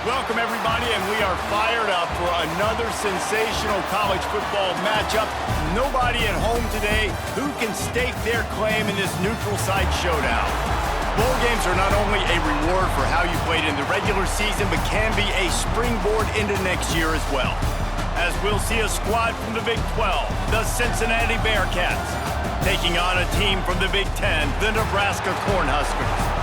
Welcome, everybody, and we are fired up for another sensational college football matchup. Nobody at home today who can stake their claim in this neutral site showdown. Bowl games are not only a reward for how you played in the regular season, but can be a springboard into next year as well. As we'll see a squad from the Big 12, the Cincinnati Bearcats, taking on a team from the Big 10, the Nebraska Cornhuskers.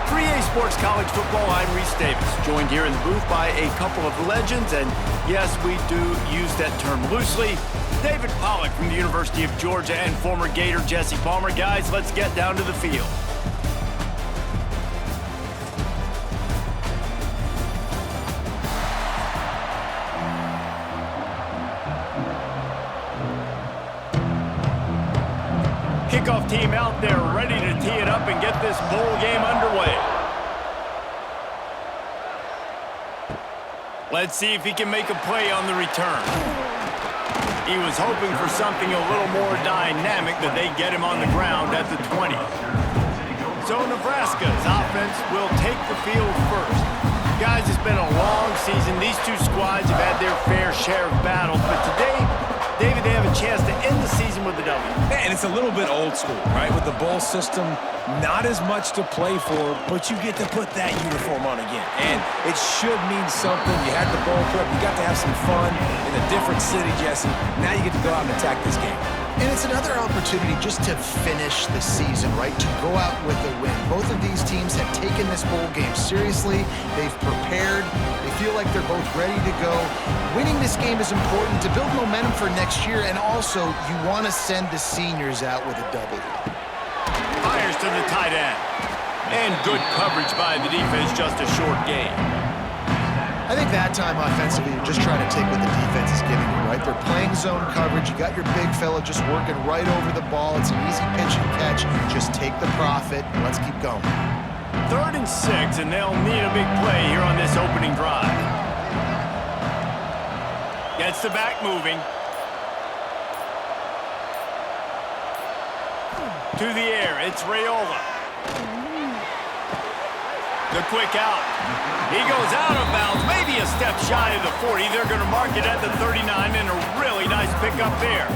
For EA Sports College Football, I'm Reese Davis, joined here in the booth by a couple of legends, and yes, we do use that term loosely. David Pollack from the University of Georgia and former Gator Jesse Palmer. Guys, let's get down to the field. Kickoff team out there ready to tee it up and get this bowl game underway. Let's see if he can make a play on the return. He was hoping for something a little more dynamic, but they get him on the ground at the 20. So Nebraska's offense will take the field first. Guys, it's been a long season. These two squads have had their fair share of battles, but today, David, they have a chance to end the season with a W. And it's a little bit old school, right? With the bowl system, not as much to play for, but you get to put that uniform on again. And it should mean something. You had the bowl prep. You got to have some fun in a different city, Jesse. Now you get to go out and attack this game. And it's another opportunity just to finish the season, right? To go out with a win. Both of these teams have taken this bowl game seriously. They've prepared. They feel like they're both ready to go. Winning this game is important to build momentum for next year, and also you want to send the seniors out with a W. Fires to the tight end. And good coverage by the defense, just a short gain. I think that time offensively, you're just trying to take what the defense is giving you, right? They're playing zone coverage. You got your big fella just working right over the ball. It's an easy pitch and catch. Just take the profit, and let's keep going. 3rd and 6, and they'll need a big play here on this opening drive. Gets the back moving. To the air, it's Raiola. The quick out. He goes out of bounds, maybe a step shy of the 40. They're going to mark it at the 39, and a really nice pickup there.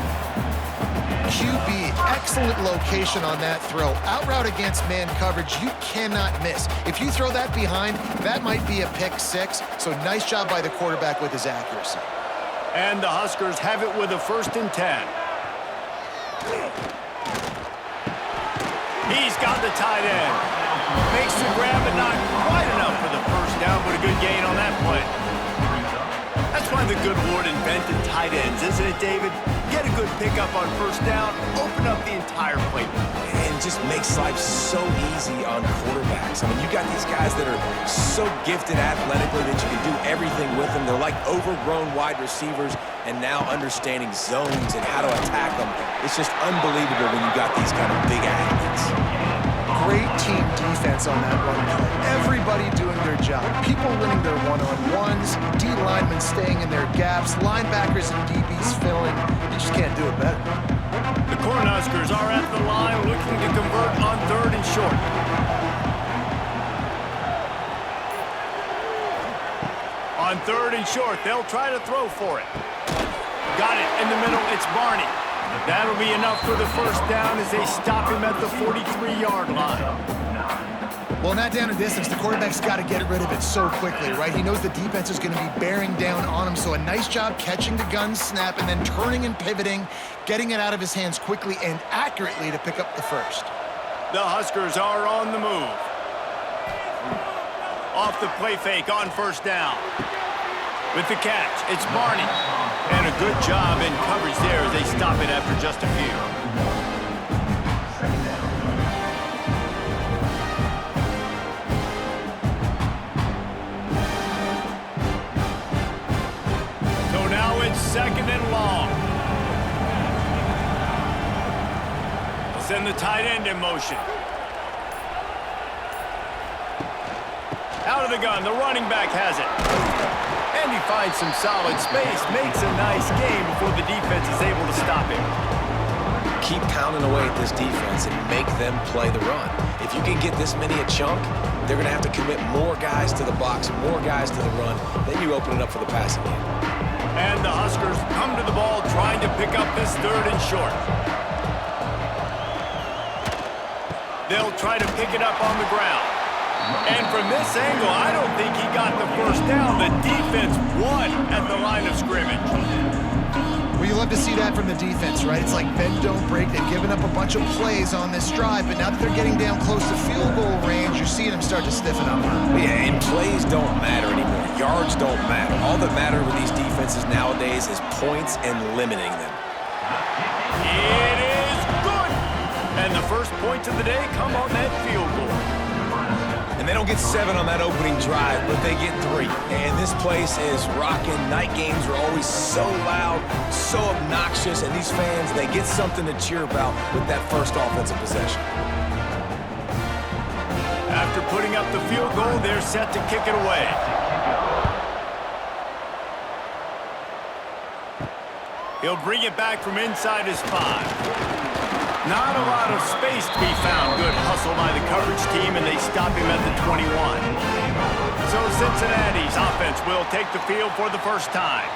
QB, excellent location on that throw. Out route against man coverage, you cannot miss. If you throw that behind, that might be a pick 6. So nice job by the quarterback with his accuracy. And the Huskers have it with a 1st and 10. He's got the tight end. Makes the grab, but not quite enough for the first down, but a good gain on that play. That's why the good Lord invented tight ends, isn't it, David? Get a good pickup on 1st down, open up the entire plate. And it just makes life so easy on quarterbacks. I mean, you got these guys that are so gifted athletically that you can do everything with them. They're like overgrown wide receivers, and now understanding zones and how to attack them. It's just unbelievable when you got these kind of big athletes. Great team defense on that run play. Everybody doing their job. People winning their one-on-ones, D linemen staying in their gaps, linebackers and DBs filling. You just can't do it better. The Cornhuskers are at the line looking to convert on 3rd and short. On 3rd and short, they'll try to throw for it. Got it in the middle, it's Barney. That'll be enough for the 1st down as they stop him at the 43-yard line. Well, not down in distance. The quarterback's got to get rid of it so quickly, right? He knows the defense is going to be bearing down on him, so a nice job catching the gun snap and then turning and pivoting, getting it out of his hands quickly and accurately to pick up the 1st. The Huskers are on the move. Off the play fake on 1st down. With the catch, it's Barney. And a good job in coverage there as they stop it after just a few. So now it's 2nd and long. Send the tight end in motion. Out of the gun, the running back has it. And he finds some solid space, makes a nice game before the defense is able to stop him. Keep pounding away at this defense and make them play the run. If you can get this many a chunk, they're going to have to commit more guys to the box, more guys to the run. Then you open it up for the passing game. And the Huskers come to the ball trying to pick up this 3rd and short. They'll try to pick it up on the ground. And from this angle, I don't think he got the first down. The defense won at the line of scrimmage. Well, you love to see that from the defense, right? It's like bend, don't break. They've given up a bunch of plays on this drive, but now that they're getting down close to field goal range, you're seeing them start to stiffen up. Yeah, and plays don't matter anymore. Yards don't matter. All that matter with these defenses nowadays is points and limiting them. It is good. And the first points of the day come on that field goal. And they don't get 7 on that opening drive, but they get 3. And this place is rocking. Night games are always so loud, so obnoxious, and these fans, they get something to cheer about with that first offensive possession. After putting up the field goal, they're set to kick it away. He'll bring it back from inside his 5. Not a lot of space to be found. Good hustle by the coverage team, and they stop him at the 21. So Cincinnati's offense will take the field for the first time.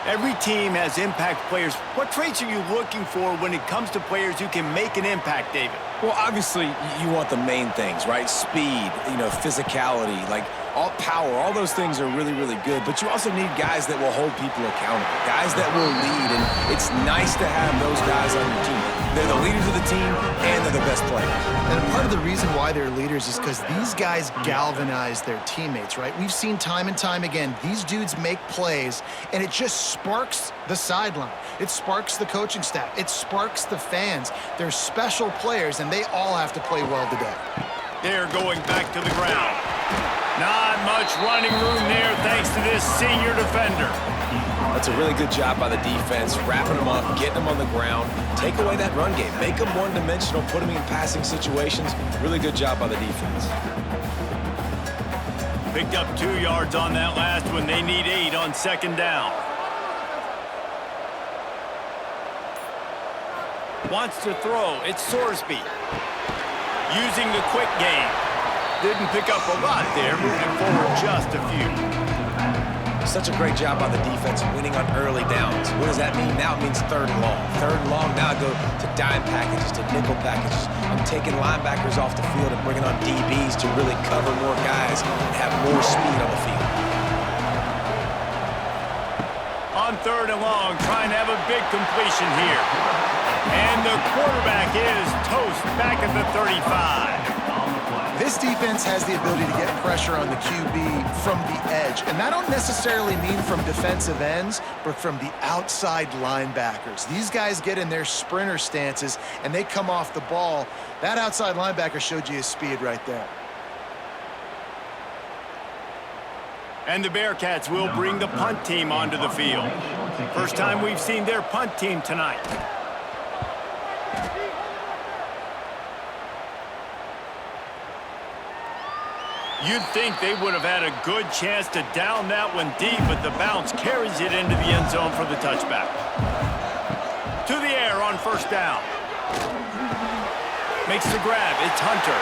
Every team has impact players. What traits are you looking for when it comes to players who can make an impact, David? Well, obviously, you want the main things, right? Speed, physicality, like all power, all those things are really, really good. But you also need guys that will hold people accountable, guys that will lead, and it's nice to have those guys on your team. They're the leaders of the team, and they're the best players. And part of the reason why they're leaders is because these guys galvanize their teammates, right? We've seen time and time again, these dudes make plays, and it just sparks the sideline. It sparks the coaching staff. It sparks the fans. They're special players, and they all have to play well today. They're going back to the ground. Not much running room there thanks to this senior defender. That's a really good job by the defense, wrapping them up, getting them on the ground, take away that run game, make them one-dimensional, put them in passing situations. Really good job by the defense. Picked up 2 yards on that last one. They need 8 on 2nd down. Wants to throw. It's Sorsby. Using the quick game. Didn't pick up a lot there, moving forward just a few. Such a great job by the defense winning on early downs. What does that mean? Now it means 3rd and long. 3rd and long, now I go to dime packages, to nickel packages. I'm taking linebackers off the field and bringing on DBs to really cover more guys and have more speed on the field. On 3rd and long, trying to have a big completion here. And the quarterback is toast back at the 35. This defense has the ability to get pressure on the QB from the edge. And I don't necessarily mean from defensive ends, but from the outside linebackers. These guys get in their sprinter stances, and they come off the ball. That outside linebacker showed you his speed right there. And the Bearcats will bring the punt team onto the field. First time we've seen their punt team tonight. You'd think they would have had a good chance to down that one deep, but the bounce carries it into the end zone for the touchback. To the air on 1st down. Makes the grab. It's Hunter.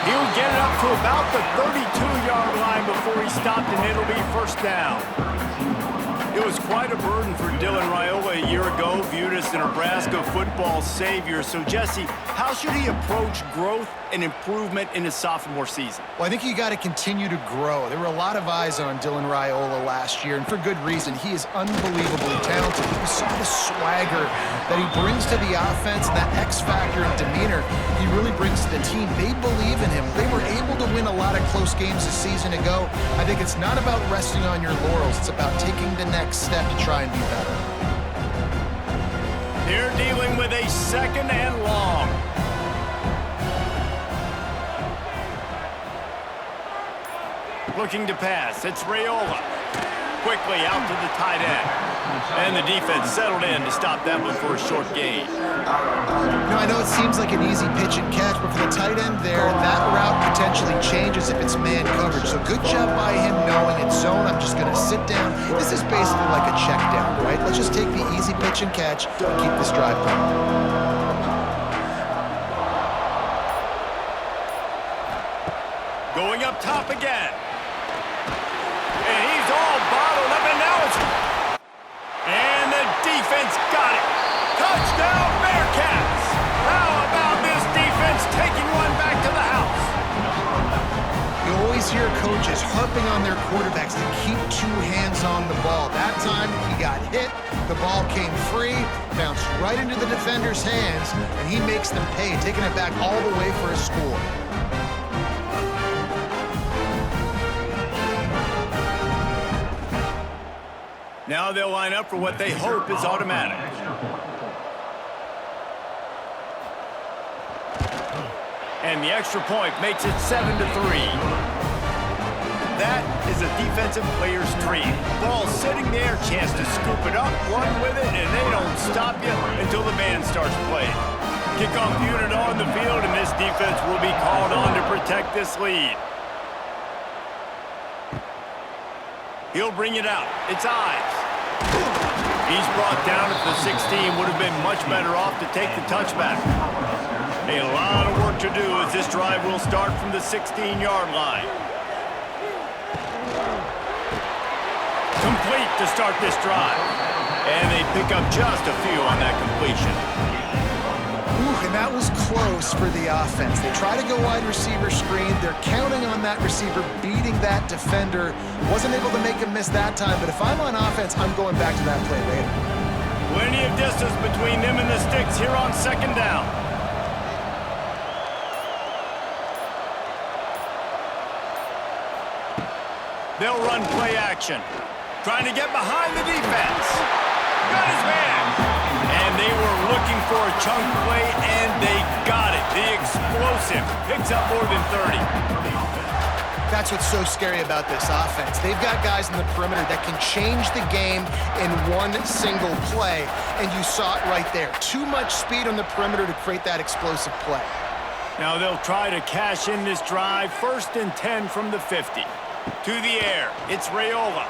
He'll get it up to about the 32-yard line before he stopped, and it'll be 1st down. It was quite a burden for Dylan Raiola a year ago, viewed as the Nebraska football savior. So, Jesse, how should he approach growth and improvement in his sophomore season? Well, I think you got to continue to grow. There were a lot of eyes on Dylan Raiola last year, and for good reason. He is unbelievably talented. You saw the swagger that he brings to the offense, and that X factor and demeanor he really brings to the team. They believe in him. They were able to win a lot of close games a season ago. I think it's not about resting on your laurels. It's about taking the next step to try and be better. They're dealing with a 2nd and long. Looking to pass. It's Raiola. Quickly out to the tight end. And the defense settled in to stop that one for a short gain. Now, I know it seems like an easy pitch and catch, but for the tight end there, that route potentially changes if it's man coverage. So good job by him knowing it's zone. I'm just going to sit down. This is basically like a check down, right? Let's just take the easy pitch and catch and keep this drive going. Going up up top again. And he's all bottled up, and now it's... And the defense got it. Touchdown, Bearcats! How about this defense taking one back to the house? You always hear coaches harping on their quarterbacks to keep two hands on the ball. That time, he got hit, the ball came free, bounced right into the defender's hands, and he makes them pay, taking it back all the way for a score. Now they'll line up for what they hope is automatic. And the extra point makes it 7-3. That is a defensive player's dream. Ball sitting there, chance to scoop it up, run with it, and they don't stop you until the band starts playing. Kickoff unit on the field, and this defense will be called on to protect this lead. He'll bring it out. It's Ives. He's brought down at the 16. Would have been much better off to take the touchback. A lot of work to do as this drive will start from the 16-yard line. Complete to start this drive. And they pick up just a few on that completion. Ooh, and that was close for the offense. They try to go wide receiver screen. They're counting on that receiver beating that defender. Wasn't able to make him miss that time, but if I'm on offense, I'm going back to that play later. Plenty of distance between them and the sticks here on second down. They'll run play action. Trying to get behind the defense. Got his man. And they were looking for a chunk play, and they got it. The explosive picks up more than 30. That's what's so scary about this offense. They've got guys in the perimeter that can change the game in one single play, and you saw it right there. Too much speed on the perimeter to create that explosive play. Now they'll try to cash in this drive. 1st and 10 from the 50. To the air, it's Raiola.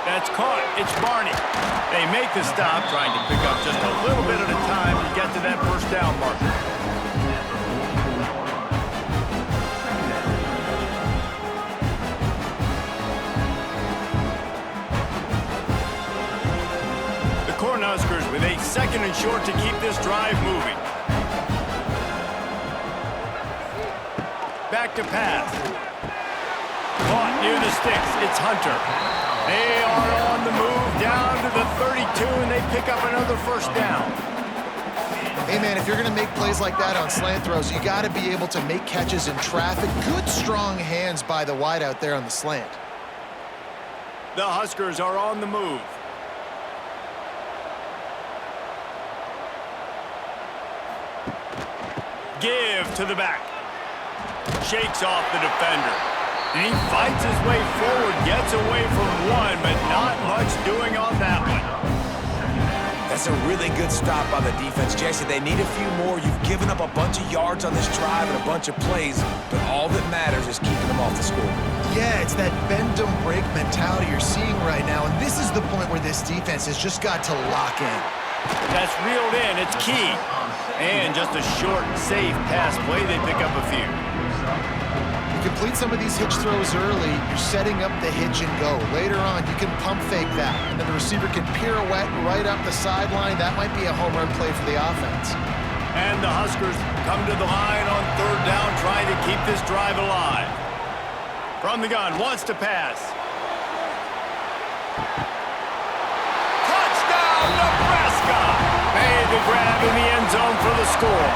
That's caught, it's Barney. They make the stop, trying to pick up just a little bit at a time to get to that first down marker. The Cornhuskers with a 2nd and short to keep this drive moving. Back to pass. Caught near the sticks. It's Hunter. They are on the move down to the 32, and they pick up another first down. Hey, man, if you're going to make plays like that on slant throws, you got to be able to make catches in traffic. Good, strong hands by the wide out there on the slant. The Huskers are on the move. Give to the back. Shakes off the defender. And he fights his way forward, gets away from one, but not much doing on that one. That's a really good stop by the defense. Jesse, they need a few more. You've given up a bunch of yards on this drive and a bunch of plays, but all that matters is keeping them off the scoreboard. Yeah, it's that bend don't break mentality you're seeing right now, and this is the point where this defense has just got to lock in. That's reeled in. It's key. And just a short, safe pass play. They pick up a few. You complete some of these hitch throws early, you're setting up the hitch and go. Later on, you can pump fake that, and then the receiver can pirouette right up the sideline. That might be a home run play for the offense. And the Huskers come to the line on 3rd down, trying to keep this drive alive. From the gun, wants to pass. Touchdown, Nebraska! Made the grab in the end zone for the score.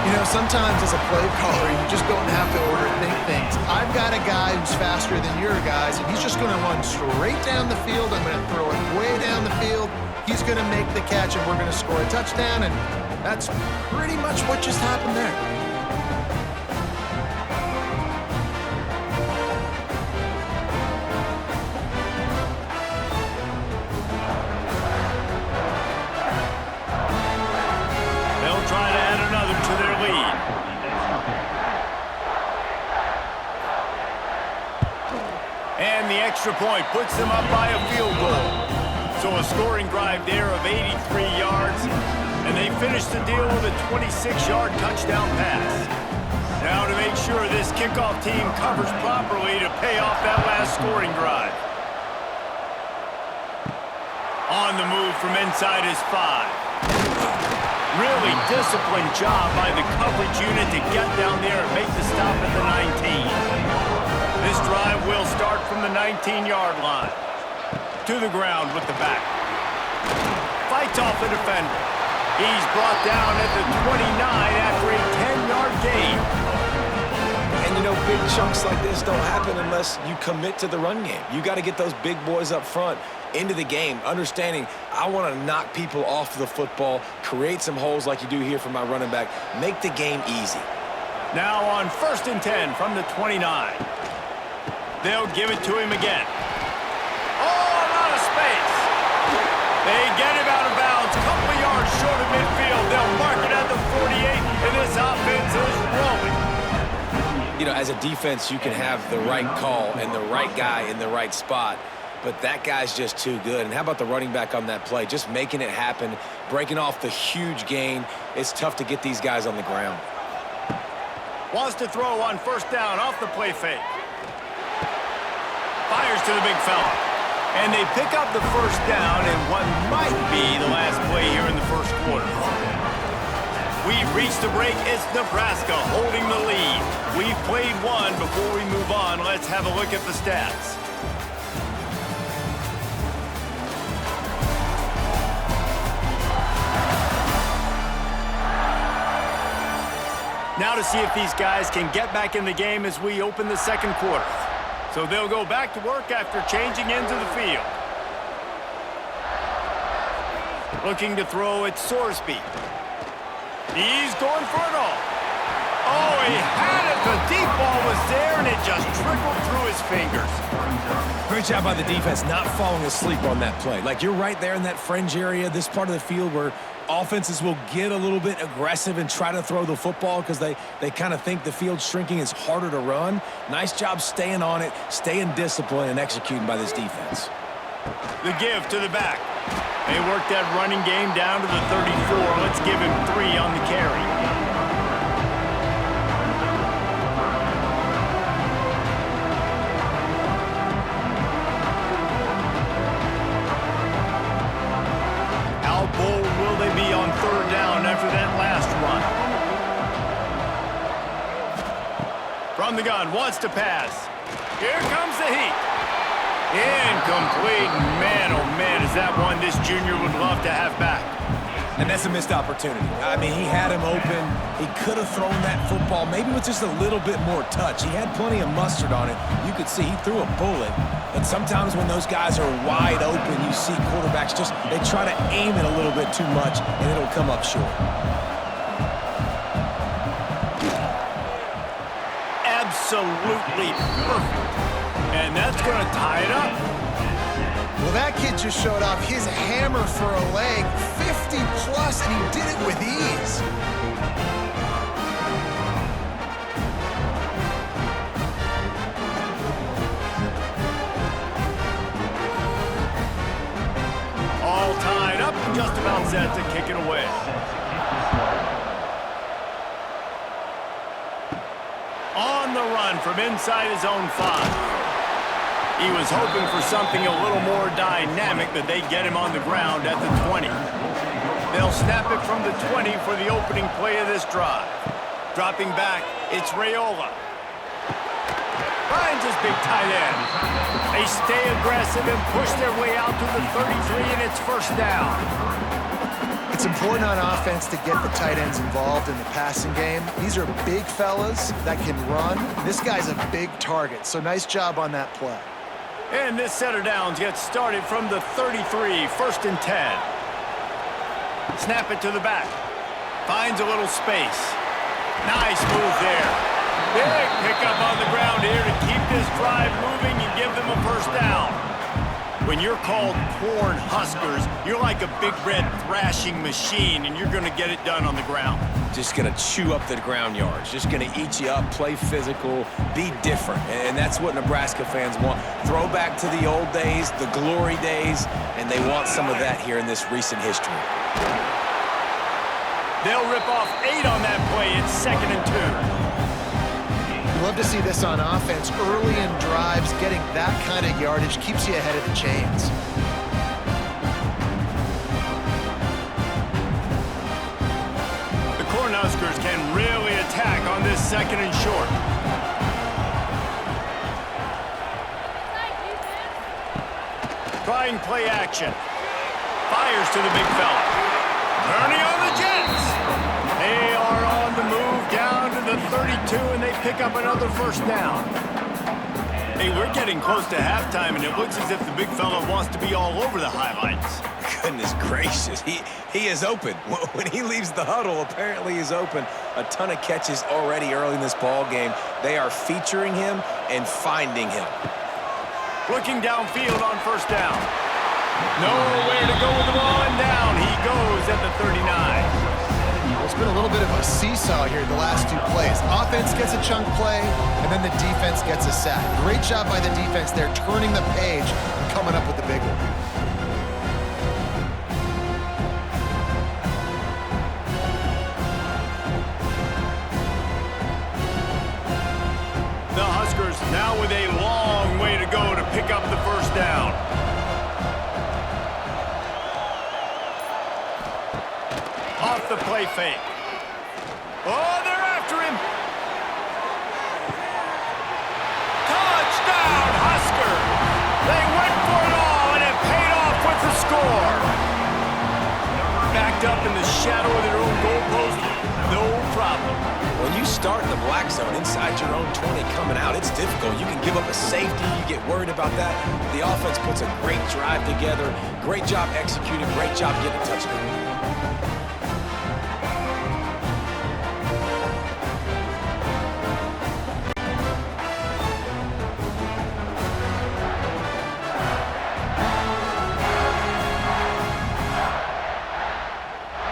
You know, sometimes as a play caller, you just don't have to overthink things. I've got a guy who's faster than your guys, and he's just going to run straight down the field. I'm going to throw it way down the field. He's going to make the catch, and we're going to score a touchdown, and that's pretty much what just happened there. Try to add another to their lead. And the extra point puts them up by a field goal. So a scoring drive there of 83 yards, and they finish the deal with a 26-yard touchdown pass. Now to make sure this kickoff team covers properly to pay off that last scoring drive. On the move from inside his 5. Really disciplined job by the coverage unit to get down there and make the stop at the 19. This drive will start from the 19-yard line. To the ground with the back. Fights off the defender. He's brought down at the 29 after a 10-yard gain. And, you know, big chunks like this don't happen unless you commit to the run game. You got to get those big boys up front into the game, understanding I want to knock people off the football, create some holes like you do here for my running back, make the game easy. Now on 1st and 10 from the 29. They'll give it to him again. Oh, a lot of space. They get him out of bounds, a couple of yards short of midfield. They'll mark it at the 48, and this offense is rolling. You know, as a defense, you can have the right call and the right guy in the right spot, but that guy's just too good. And how about the running back on that play? Just making it happen, breaking off the huge gain. It's tough to get these guys on the ground. Wants to throw on 1st down off the play fake. Fires to the big fella. And they pick up the 1st down in what might be the last play here in the 1st quarter. We've reached the break. It's Nebraska holding the lead. We've played one. Before we move on, let's have a look at the stats. Now to see if these guys can get back in the game as we open the 2nd quarter. So they'll go back to work after changing into the field. Looking to throw at Sorsby. He's going for it all. Oh, he had it. The deep ball was there, and it just trickled through his fingers. Great job by the defense not falling asleep on that play. Like, you're right there in that fringe area, this part of the field where offenses will get a little bit aggressive and try to throw the football because they kind of think the field's shrinking, is harder to run. Nice job staying on it, staying disciplined, and executing by this defense. The give to the back. They work that running game down to the 34. Let's give him 3 on the carry. How bold will they be on 3rd down after that last run? From the gun, wants to pass. Here comes the heat. Incomplete. Man, oh man, is that one this junior would love to have back. And that's a missed opportunity. I mean, he had him open. He could have thrown that football maybe with just a little bit more touch. He had plenty of mustard on it. You could see he threw a bullet. But sometimes when those guys are wide open, you see quarterbacks they try to aim it a little bit too much, and it'll come up short. Absolutely perfect. And that's going to tie it up. Well, that kid just showed off his hammer for a leg, 50-plus, and he did it with ease. All tied up, just about set to kick it away. On the run from inside his own 5. He was hoping for something a little more dynamic, but they get him on the ground at the 20. They'll snap it from the 20 for the opening play of this drive. Dropping back, it's Raiola. Finds his big tight end. They stay aggressive and push their way out to the 33, and it's 1st down. It's important on offense to get the tight ends involved in the passing game. These are big fellas that can run. This guy's a big target, so nice job on that play. And this set of downs gets started from the 33, 1st and 10. Snap it to the back. Finds a little space. Nice move there. Big pickup on the ground here to keep this drive moving and give them a 1st down. When you're called corn huskers, you're like a big red thrashing machine, and you're going to get it done on the ground. Just going to chew up the ground yards. Just going to eat you up, play physical, be different. And that's what Nebraska fans want. Throw back to the old days, the glory days, and they want some of that here in this recent history. They'll rip off 8 on that play. It's 2nd and 2. You love to see this on offense. Early in drives, getting that kind of yardage keeps you ahead of the chains. The Cornhuskers can really attack on this 2nd and short. Trying play action. Fires to the big fella. Turning on the Jets. They are on the move down to the 32, and they pick up another 1st down. Hey, we're getting close to halftime, and it looks as if the big fella wants to be all over the highlights. Goodness gracious, he is open. When he leaves the huddle, apparently he's open. A ton of catches already early in this ball game. They are featuring him and finding him. Looking downfield on 1st down. Nowhere to go with the ball, and down he goes at the 39. It's been a little bit of a seesaw here the last 2 plays. Offense gets a chunk play, and then the defense gets a sack. Great job by the defense there, turning the page and coming up with the big one. The Huskers now with a long way to go to pick up the 1st down. Off the play fake. Oh, they're after him. Touchdown, Huskers! They went for it all, and it paid off with the score. Backed up in the shadow of their own goalpost, no problem. When you start in the black zone inside your own 20 coming out, it's difficult. You can give up a safety. You get worried about that. The offense puts a great drive together. Great job executing. Great job getting a touchdown.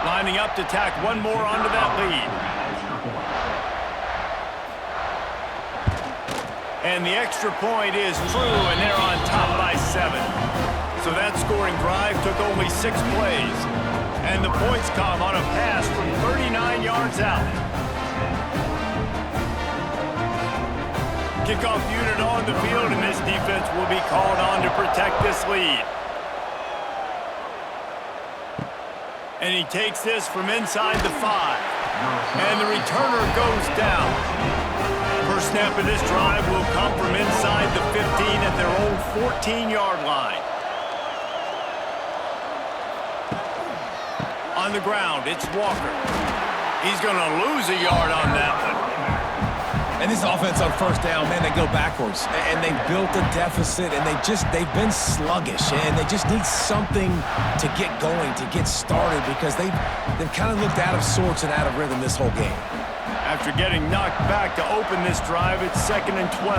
Lining up to tack one more onto that lead. And the extra point is true, and they're on top by 7. So that scoring drive took only 6 plays. And the points come on a pass from 39 yards out. Kickoff unit on the field, and this defense will be called on to protect this lead. And he takes this from inside the 5. And the returner goes down. First snap of this drive will come from inside the 15 at their own 14-yard line. On the ground, it's Walker. He's going to lose a yard on that one. And this offense on 1st down, man, they go backwards. And they built a deficit, and they've been sluggish. And they just need something to get going, to get started, because they've kind of looked out of sorts and out of rhythm this whole game. After getting knocked back to open this drive, it's 2nd and 12.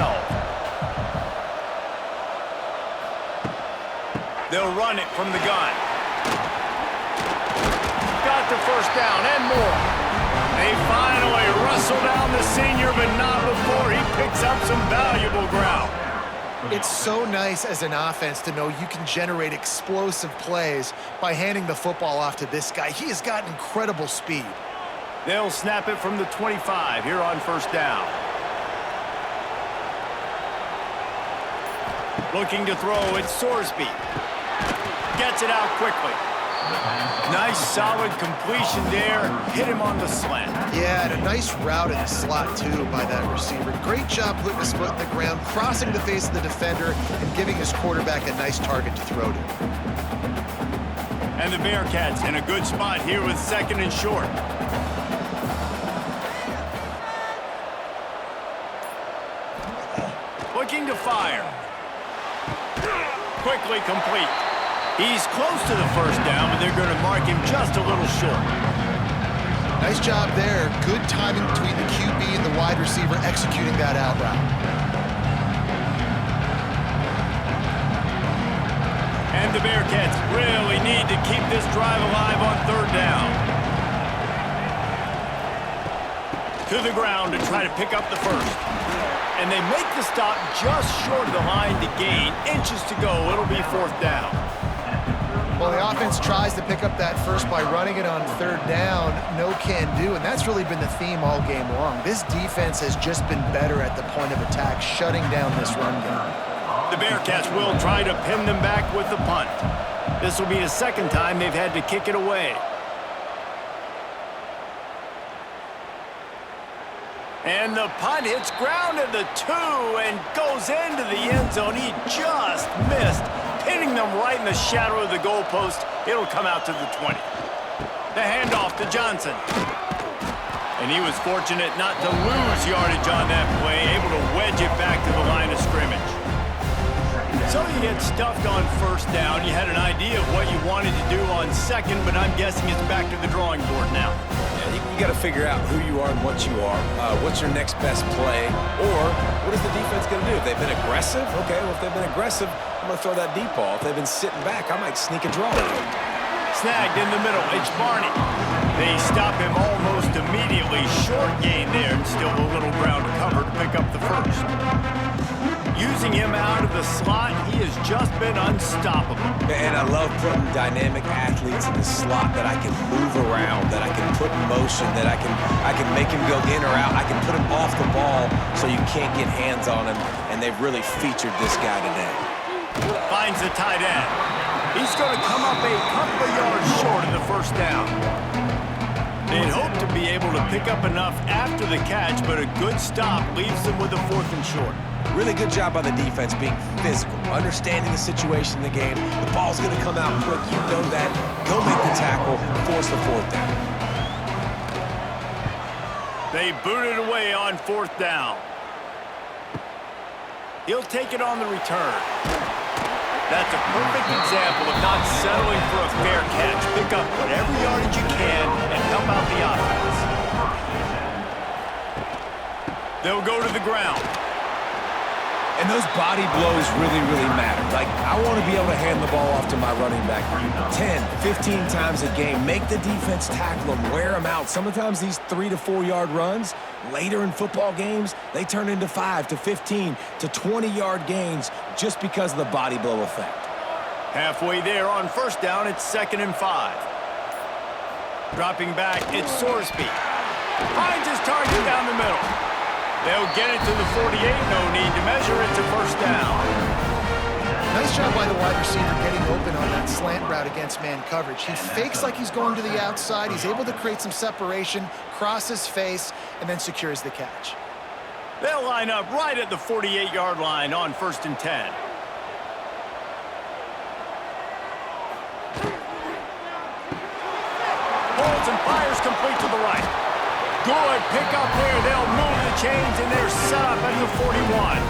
They'll run it from the gun. Got the 1st down and more. They finally wrestle down the senior, but not before he picks up some valuable ground. It's so nice as an offense to know you can generate explosive plays by handing the football off to this guy. He has got incredible speed. They'll snap it from the 25 here on 1st down. Looking to throw, it's Sorsby. Gets it out quickly. Nice, solid completion there. Hit him on the slant. Yeah, and a nice route in the slot, too, by that receiver. Great job putting his foot in the ground, crossing the face of the defender, and giving his quarterback a nice target to throw to. And the Bearcats in a good spot here with 2nd and short. Looking to fire. Quickly complete. He's close to the 1st down, but they're going to mark him just a little short. Nice job there. Good timing between the QB and the wide receiver executing that out route. And the Bearcats really need to keep this drive alive on 3rd down. To the ground to try to pick up the 1st. And they make the stop just short of the line to gain. Inches to go. It'll be 4th down. Well, the offense tries to pick up that first by running it on third down. No can do, and that's really been the theme all game long. This defense has just been better at the point of attack, shutting down this run game. The Bearcats will try to pin them back with the punt. This will be the second time they've had to kick it away. And the punt hits ground at the 2 and goes into the end zone. He just missed, hitting them right in the shadow of the goalpost. It'll come out to the 20. The handoff to Johnson. And he was fortunate not to lose yardage on that play, able to wedge it back to the line of scrimmage. So you get stuffed on first down. You had an idea of what you wanted to do on second, but I'm guessing it's back to the drawing board now. You got to figure out who you are and what you are. What's your next best play? Or what is the defense going to do? If they've been aggressive, okay, well, if they've been aggressive, I'm going to throw that deep ball. If they've been sitting back, I might sneak a draw. Snagged in the middle. It's Barney. They stop him almost immediately. Short gain there, and still a little ground to cover to pick up the first. Using him out of the slot, he has just been unstoppable. And I love putting dynamic athletes in the slot that I can move around, that I can put in motion, that I can make him go in or out. I can put him off the ball so you can't get hands on him, and they've really featured this guy today. Finds the tight end. He's going to come up a couple of yards short of the first down. They'd hope to be able to pick up enough after the catch, but a good stop leaves them with a 4th and short. Really good job by the defense being physical, understanding the situation in the game. The ball's going to come out quick. You know that. Go make the tackle, force the 4th down. They boot it away on 4th down. He'll take it on the return. That's a perfect example of not settling for a fair catch. Pick up whatever yardage you can and help out the offense. They'll go to the ground. And those body blows really, really matter. Like, I want to be able to hand the ball off to my running back 10, 15 times a game. Make the defense tackle them, wear them out. Sometimes these 3 to 4 yard runs, later in football games, they turn into 5 to 15 to 20 yard gains just because of the body blow effect. Halfway there on first down, it's 2nd and 5. Dropping back, it's Sorsby. Finds his target down the middle. They'll get it to the 48, no need to measure it to first down. Nice job by the wide receiver getting open on that slant route against man coverage. He fakes like he's going to the outside. He's able to create some separation, cross his face, and then secures the catch. They'll line up right at the 48-yard line on 1st and 10. Holds and fires complete to the right. Good pick up there. They'll move the chains, and they're set up at the 41.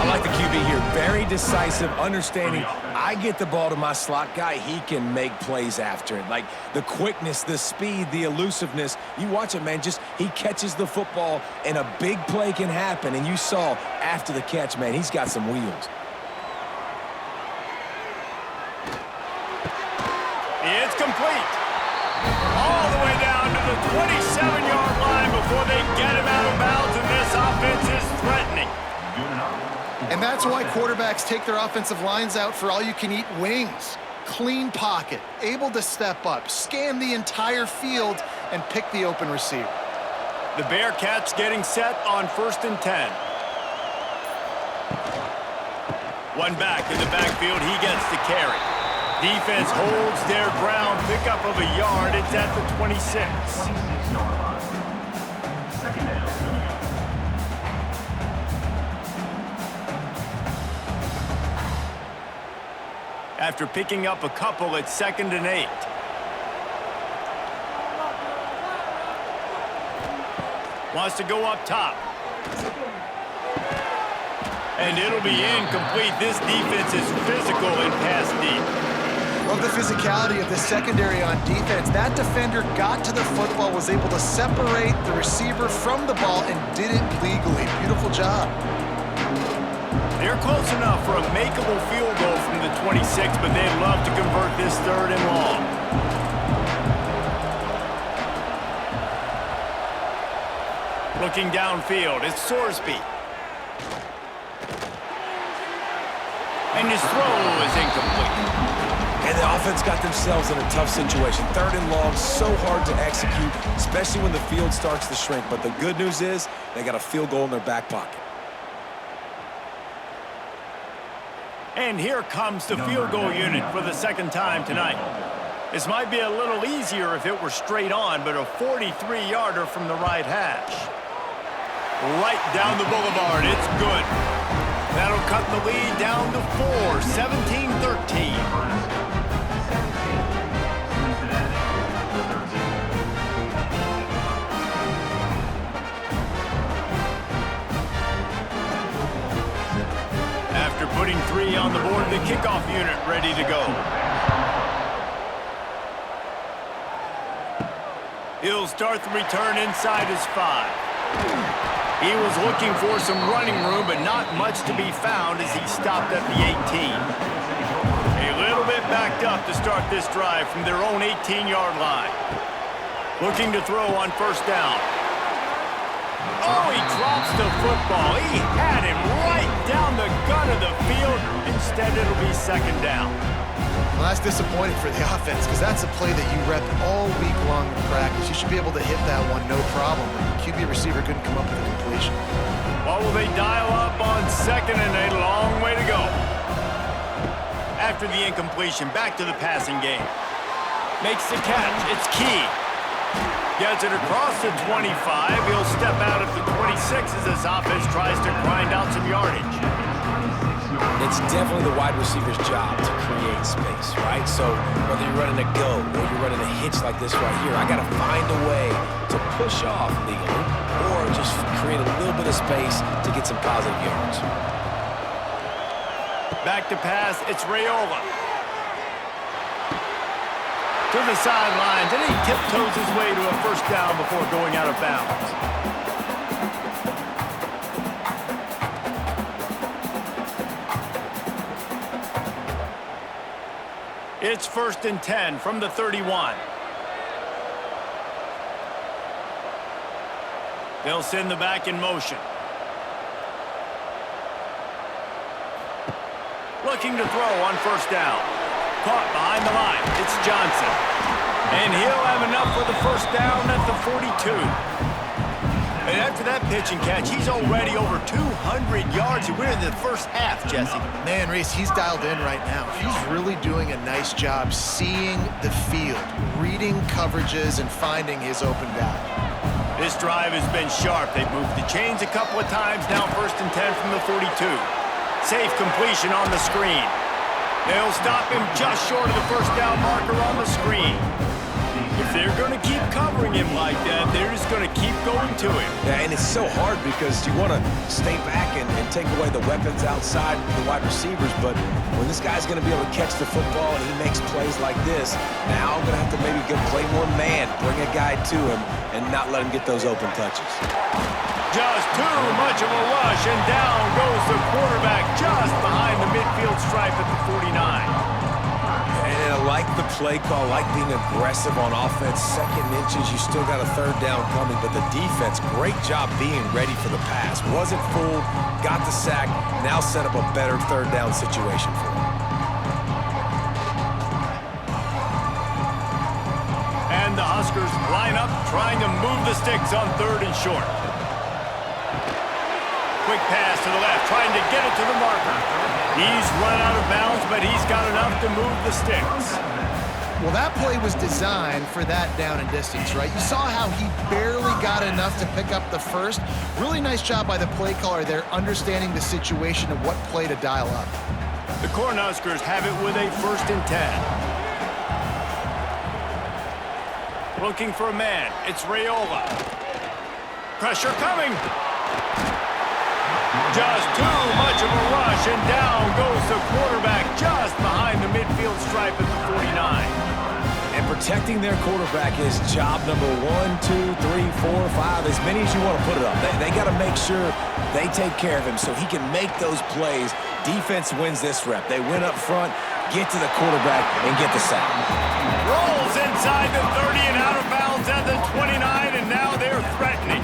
I like the QB here. Very decisive, understanding. I get the ball to my slot guy. He can make plays after it. Like the quickness, the speed, the elusiveness. You watch it, man. Just he catches the football, and a big play can happen. And you saw after the catch, man, he's got some wheels. It's complete. All the way down to the 27-yard line before they get him out of bounds, and this offense is threatening. And that's why quarterbacks take their offensive lines out for all-you-can-eat wings. Clean pocket, able to step up, scan the entire field, and pick the open receiver. The Bearcats getting set on 1st and 10. One back in the backfield, he gets the carry. Defense holds their ground, pickup of a yard. It's at the 26. After picking up a couple, it's 2nd and 8. Wants to go up top. And it'll be incomplete. This defense is physical and pass deep. Love the physicality of the secondary on defense. That defender got to the football, was able to separate the receiver from the ball, and did it legally. Beautiful job. They're close enough for a makeable field goal from the 26, but they'd love to convert this 3rd and long. Looking downfield, it's Sorsby. And his throw is incomplete. And the offense got themselves in a tough situation. 3rd and long, so hard to execute, especially when the field starts to shrink. But the good news is they got a field goal in their back pocket. And here comes the field goal unit for the 2nd time tonight. This might be a little easier if it were straight on, but a 43-yarder from the right hash. Right down the boulevard, it's good. That'll cut the lead down to 4, 17-13. After putting 3 on the board, the kickoff unit ready to go. He'll start the return inside his 5. He was looking for some running room, but not much to be found as he stopped at the 18. A little bit backed up to start this drive from their own 18-yard line. Looking to throw on 1st down. Oh, he drops the football. He had him right down the gun of the field. Instead, it'll be 2nd down. Well, that's disappointing for the offense because that's a play that you rep all week long in practice. You should be able to hit that one no problem. The QB receiver couldn't come up with a completion. What will they dial up on 2nd and a long way to go? After the incompletion, back to the passing game. Makes the catch. It's key. Gets it across the 25. He'll step out at the 26 as this offense tries to grind out some yardage. It's definitely the wide receiver's job to create space, right? So whether you're running a go or you're running a hitch like this right here, I got to find a way to push off legally or just create a little bit of space to get some positive yards. Back to pass, it's Raiola. To the sidelines, and he tiptoes his way to a 1st down before going out of bounds. It's 1st and 10 from the 31. They'll send the back in motion. Looking to throw on 1st down. Caught behind the line. It's Johnson. And he'll have enough for the 1st down at the 42. And after that pitch and catch, he's already over 200 yards. We're in the 1st half, Jesse. Man, Reese, he's dialed in right now. He's really doing a nice job seeing the field, reading coverages, and finding his open guy. This drive has been sharp. They've moved the chains a couple of times. Now 1st and 10 from the 42. Safe completion on the screen. They'll stop him just short of the 1st down marker on the screen. If they're going to keep covering him like that, they're just going to keep going to him. Yeah, and it's so hard because you want to stay back and take away the weapons outside the wide receivers, but when this guy's going to be able to catch the football and he makes plays like this, now I'm going to have to maybe go play more man, bring a guy to him, and not let him get those open touches. Just too much of a rush, and down goes the quarterback just behind the midfield stripe at the 49. And I like the play call, like being aggressive on offense. 2nd inches, you still got a 3rd down coming, but the defense, great job being ready for the pass. Wasn't fooled, got the sack, now set up a better 3rd down situation for him. And the Huskers line up, trying to move the sticks on 3rd and short. Quick pass to the left, trying to get it to the marker. He's run out of bounds, but he's got enough to move the sticks. Well, that play was designed for that down and distance, right? You saw how he barely got enough to pick up the 1st. Really nice job by the play caller there, understanding the situation of what play to dial up. The Cornhuskers have it with a 1st and 10. Looking for a man. It's Raiola. Pressure coming. Just too much of a rush, and down goes the quarterback just behind the midfield stripe at the 49. And protecting their quarterback is job number 1, 2, 3, 4, 5, as many as you want to put it up. They got to make sure they take care of him so he can make those plays. Defense wins this rep. They win up front, get to the quarterback, and get the sack. Rolls inside the 30 and out of bounds at the 29, and now they're threatening.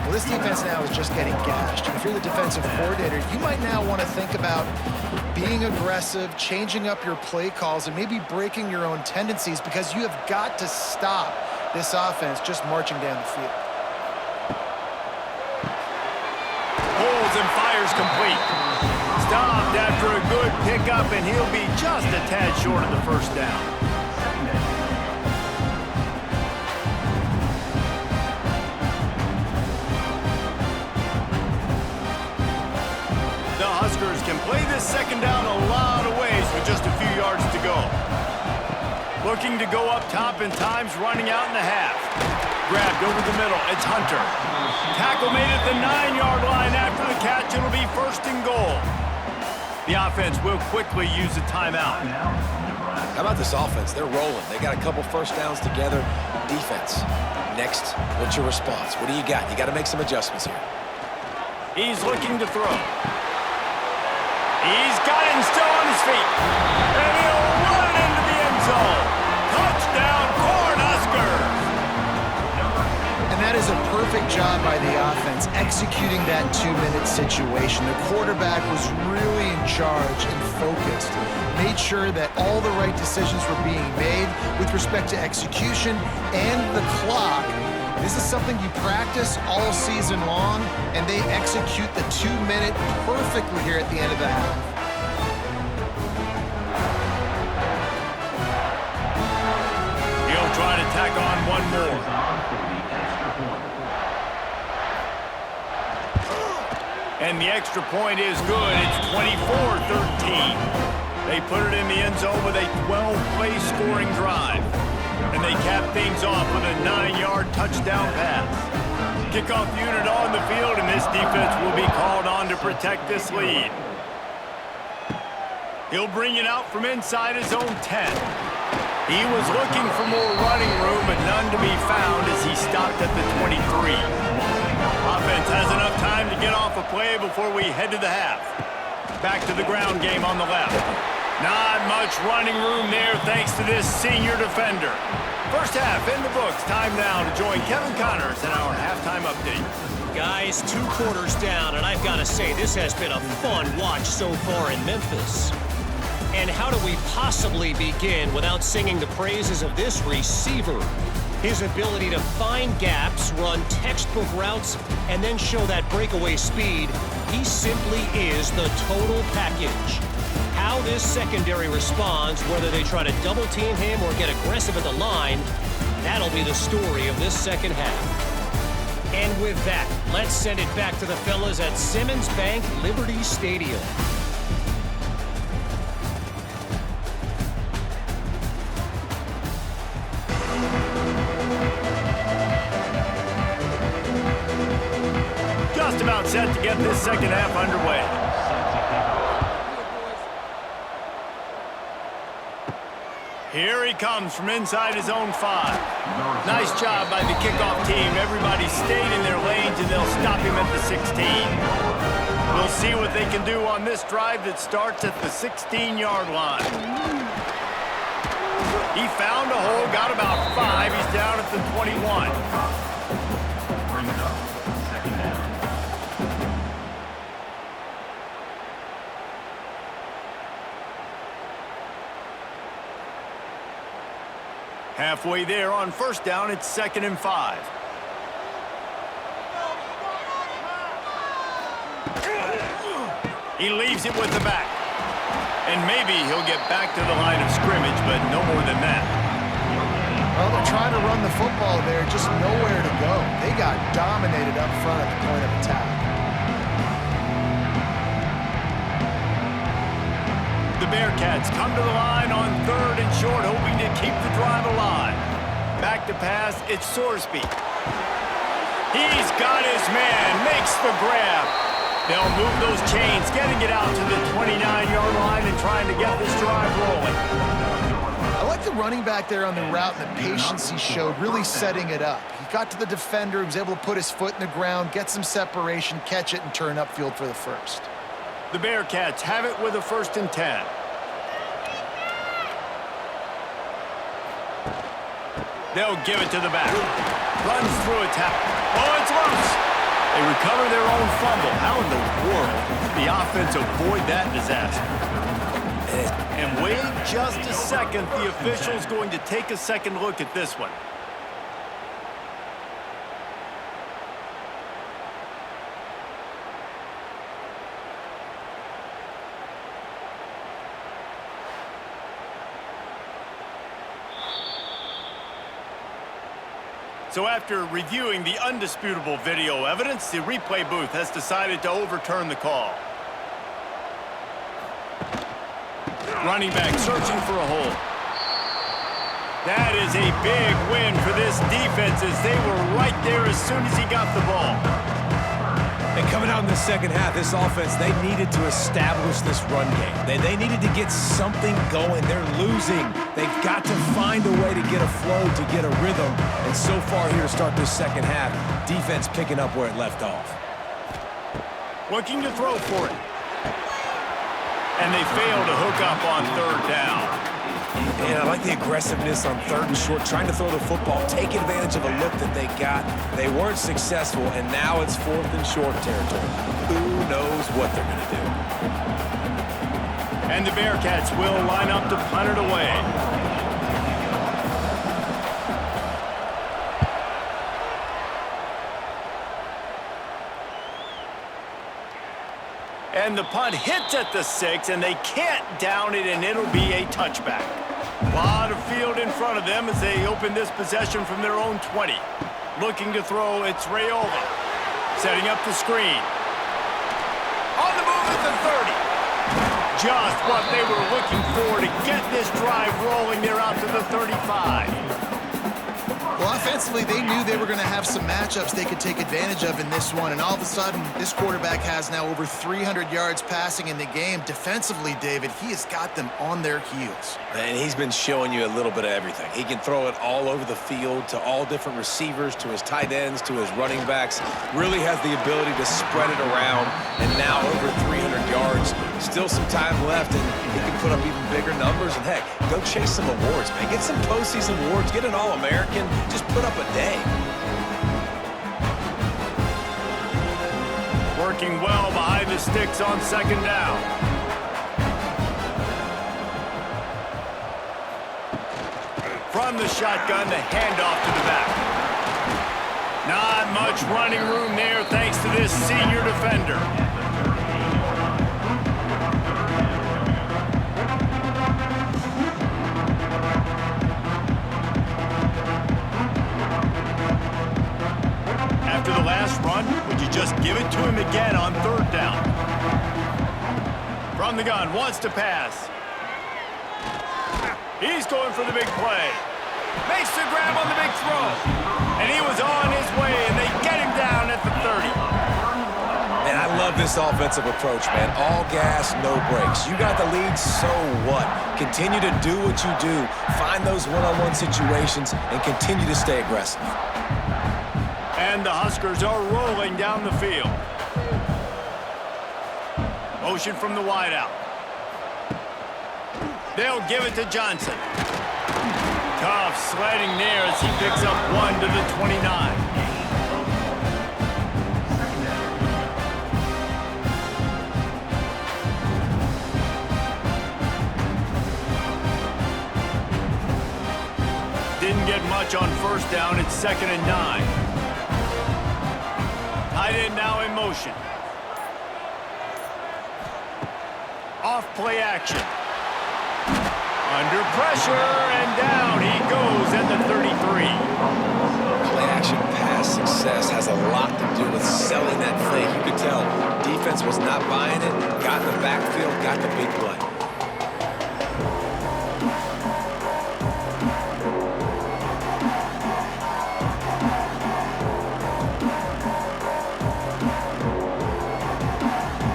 Well, this defense now is just getting gashed. And if you're the defensive coordinator, you might now want to think about being aggressive, changing up your play calls, and maybe breaking your own tendencies, because you have got to stop this offense just marching down the field. Holds and fires complete. Stopped after a good pickup, and he'll be just a tad short of the first down. The Huskers can play this second down a lot of ways with just a few yards to go. Looking to go up top, and time's running out in the half. Grabbed over the middle. It's Hunter. Tackle made at the 9-yard line. After the catch, it'll be first and goal. The offense will quickly use a timeout. How about this offense? They're rolling. They got a couple first downs together. Defense. Next, what's your response? What do you got? You got to make some adjustments here. He's looking to throw. He's got it and still on his feet. And he'll run it into the end zone. Touchdown, Cornhuskers. And that is a perfect job by the offense, executing that 2-minute situation. The quarterback was really in charge and focused. Made sure that all the right decisions were being made with respect to execution and the clock. This is something you practice all season long, and they execute the 2-minute perfectly here at the end of the half. He'll try to tack on one more. And the extra point is good. It's 24-13. They put it in the end zone with a 12-play scoring drive. And they cap things off with a 9-yard touchdown pass. Kickoff unit on the field, and this defense will be called on to protect this lead. He'll bring it out from inside his own 10. He was looking for more running room, but none to be found as he stopped at the 23. Offense has enough time to get off a play before we head to the half. Back to the ground game on the left. Not much running room there thanks to this senior defender. First half in the books. Time now to join Kevin Connors in our halftime update. Guys, 2 quarters down, and I've got to say, this has been a fun watch so far in Memphis. And how do we possibly begin without singing the praises of this receiver? His ability to find gaps, run textbook routes, and then show that breakaway speed. He simply is the total package. How this secondary responds, whether they try to double-team him or get aggressive at the line, that'll be the story of this second half. And with that, let's send it back to the fellas at Simmons Bank Liberty Stadium. Just about set to get this second half underway. Here he comes from inside his own 5. Nice job by the kickoff team. Everybody stayed in their lanes, and they'll stop him at the 16. We'll see what they can do on this drive that starts at the 16-yard line. He found a hole, got about 5. He's down at the 21. Halfway there on first down, it's 2nd and 5. He leaves it with the back. And maybe he'll get back to the line of scrimmage, but no more than that. Well, they're trying to run the football there, just nowhere to go. They got dominated up front at the point of attack. The Bearcats come to the line on 3rd and short, hoping to keep the drive alive. Back to pass, it's Sorsby. He's got his man, makes the grab. They'll move those chains, getting it out to the 29-yard line and trying to get this drive rolling. I like the running back there on the route and the patience he showed, really setting it up. He got to the defender, he was able to put his foot in the ground, get some separation, catch it, and turn upfield for the first. The Bearcats have it with a 1st and 10. They'll give it to the back. Runs through a tackle. Oh, it's loose. They recover their own fumble. How in the world did the offense avoid that disaster? And wait just a second. The official's going to take a second look at this one. So after reviewing the undisputable video evidence, the replay booth has decided to overturn the call. Running back searching for a hole. That is a big win for this defense as they were right there as soon as he got the ball. And coming out in the second half, this offense, they needed to establish this run game. They needed to get something going. They're losing. They've got to find a way to get a flow, to get a rhythm. And so far here to start this second half, defense picking up where it left off. Looking to throw for it. And they fail to hook up on third down. And I like the aggressiveness on third and short, trying to throw the football, take advantage of a look that they got. They weren't successful, and now it's fourth and short territory. Who knows what they're going to do? And the Bearcats will line up to punt it away. And the punt hits at the 6, and they can't down it, and it'll be a touchback. A lot of field in front of them as they open this possession from their own 20. Looking to throw, it's Rayola. Setting up the screen. On the move at the 30. Just what they were looking for to get this drive rolling. They're out to the 35. Well, offensively, they knew they were going to have some matchups they could take advantage of in this one, and all of a sudden, this quarterback has now over 300 yards passing in the game. Defensively, David, he has got them on their heels. And he's been showing you a little bit of everything. He can throw it all over the field to all different receivers, to his tight ends, to his running backs. Really has the ability to spread it around, and now over 300 yards. Still some time left, and he can put up even bigger numbers. And, heck, go chase some awards, man. Get some postseason awards. Get an All-American. Just put up a day. Working well behind the sticks on second down. From the shotgun, the handoff to the back. Not much running room there thanks to this senior defender. After the last run, would you just give it to him again on third down? From the gun, wants to pass. He's going for the big play. Makes the grab on the big throw. And he was on his way, and they get him down at the 30. And I love this offensive approach, man. All gas, no brakes. You got the lead, so what? Continue to do what you do. Find those one-on-one situations and continue to stay aggressive. And the Huskers are rolling down the field. Motion from the wideout. They'll give it to Johnson. Tough sledding there as he picks up 1 to the 29. Didn't get much on first down. It's 2nd and 9. Tight end now in motion. Off play action. Under pressure, and down he goes at the 33. Play action pass success has a lot to do with selling that fake. You could tell defense was not buying it, got in the backfield, got the big play.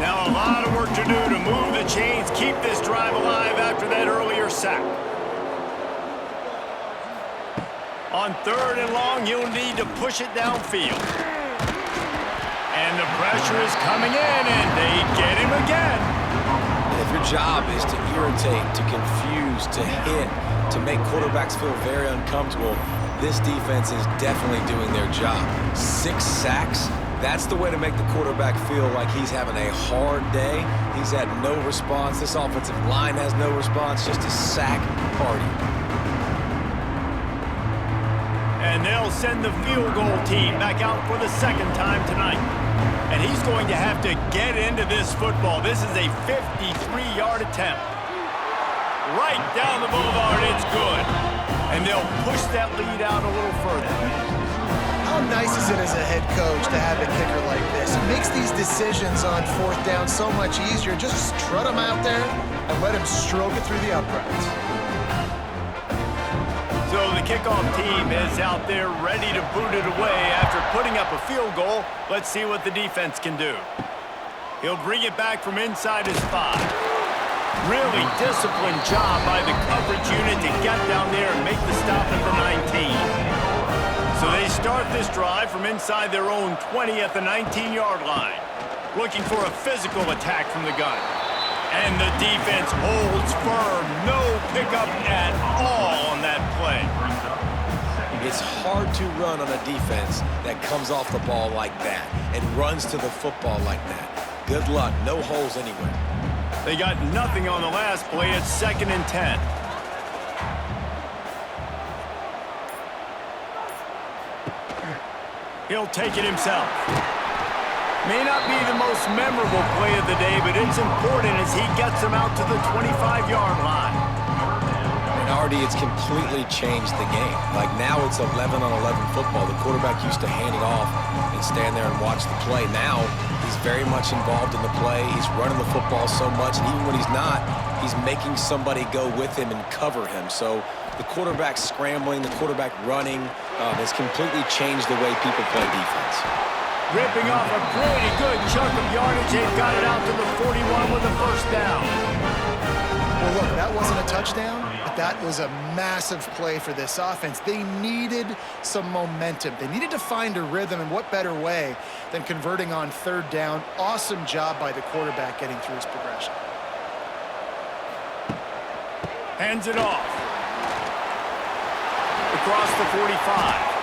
Now a lot of work to do to move the chains, keep this drive alive after that earlier sack. On 3rd and long, you'll need to push it downfield. And the pressure is coming in, and they get him again. And if your job is to irritate, to confuse, to hit, to make quarterbacks feel very uncomfortable, this defense is definitely doing their job. 6 sacks, That's the way to make the quarterback feel like he's having a hard day. He's had no response. This offensive line has no response, just a sack party. And they'll send the field goal team back out for the second time tonight. And he's going to have to get into this football. This is a 53-yard attempt. Right down the boulevard, it's good. And they'll push that lead out a little further. How nice is it as a head coach to have a kicker like this? It makes these decisions on fourth down so much easier. Just strut him out there and let him stroke it through the uprights. So the kickoff team is out there ready to boot it away after putting up a field goal. Let's see what the defense can do. He'll bring it back from inside his 5. Really disciplined job by the coverage unit to get down there and make the stop at the 19. So they start this drive from inside their own 20 at the 19-yard line, looking for a physical attack from the gun. And the defense holds firm. No pickup at all on that play. It's hard to run on a defense that comes off the ball like that and runs to the football like that. Good luck. No holes anywhere. They got nothing on the last play. It's 2nd and 10. He'll take it himself. May not be the most memorable play of the day, but it's important as he gets him out to the 25-yard line. And Artie, it's completely changed the game. Like now it's 11-on-11 football. The quarterback used to hand it off and stand there and watch the play. Now he's very much involved in the play. He's running the football so much, and even when he's not, he's making somebody go with him and cover him. So the quarterback scrambling, the quarterback running has completely changed the way people play defense. Ripping off a pretty good chunk of yardage. They've got it out to the 41 with a first down. Well, look, that wasn't a touchdown, but that was a massive play for this offense. They needed some momentum. They needed to find a rhythm, and what better way than converting on 3rd down. Awesome job by the quarterback getting through his progression. Hands it off. Across the 45.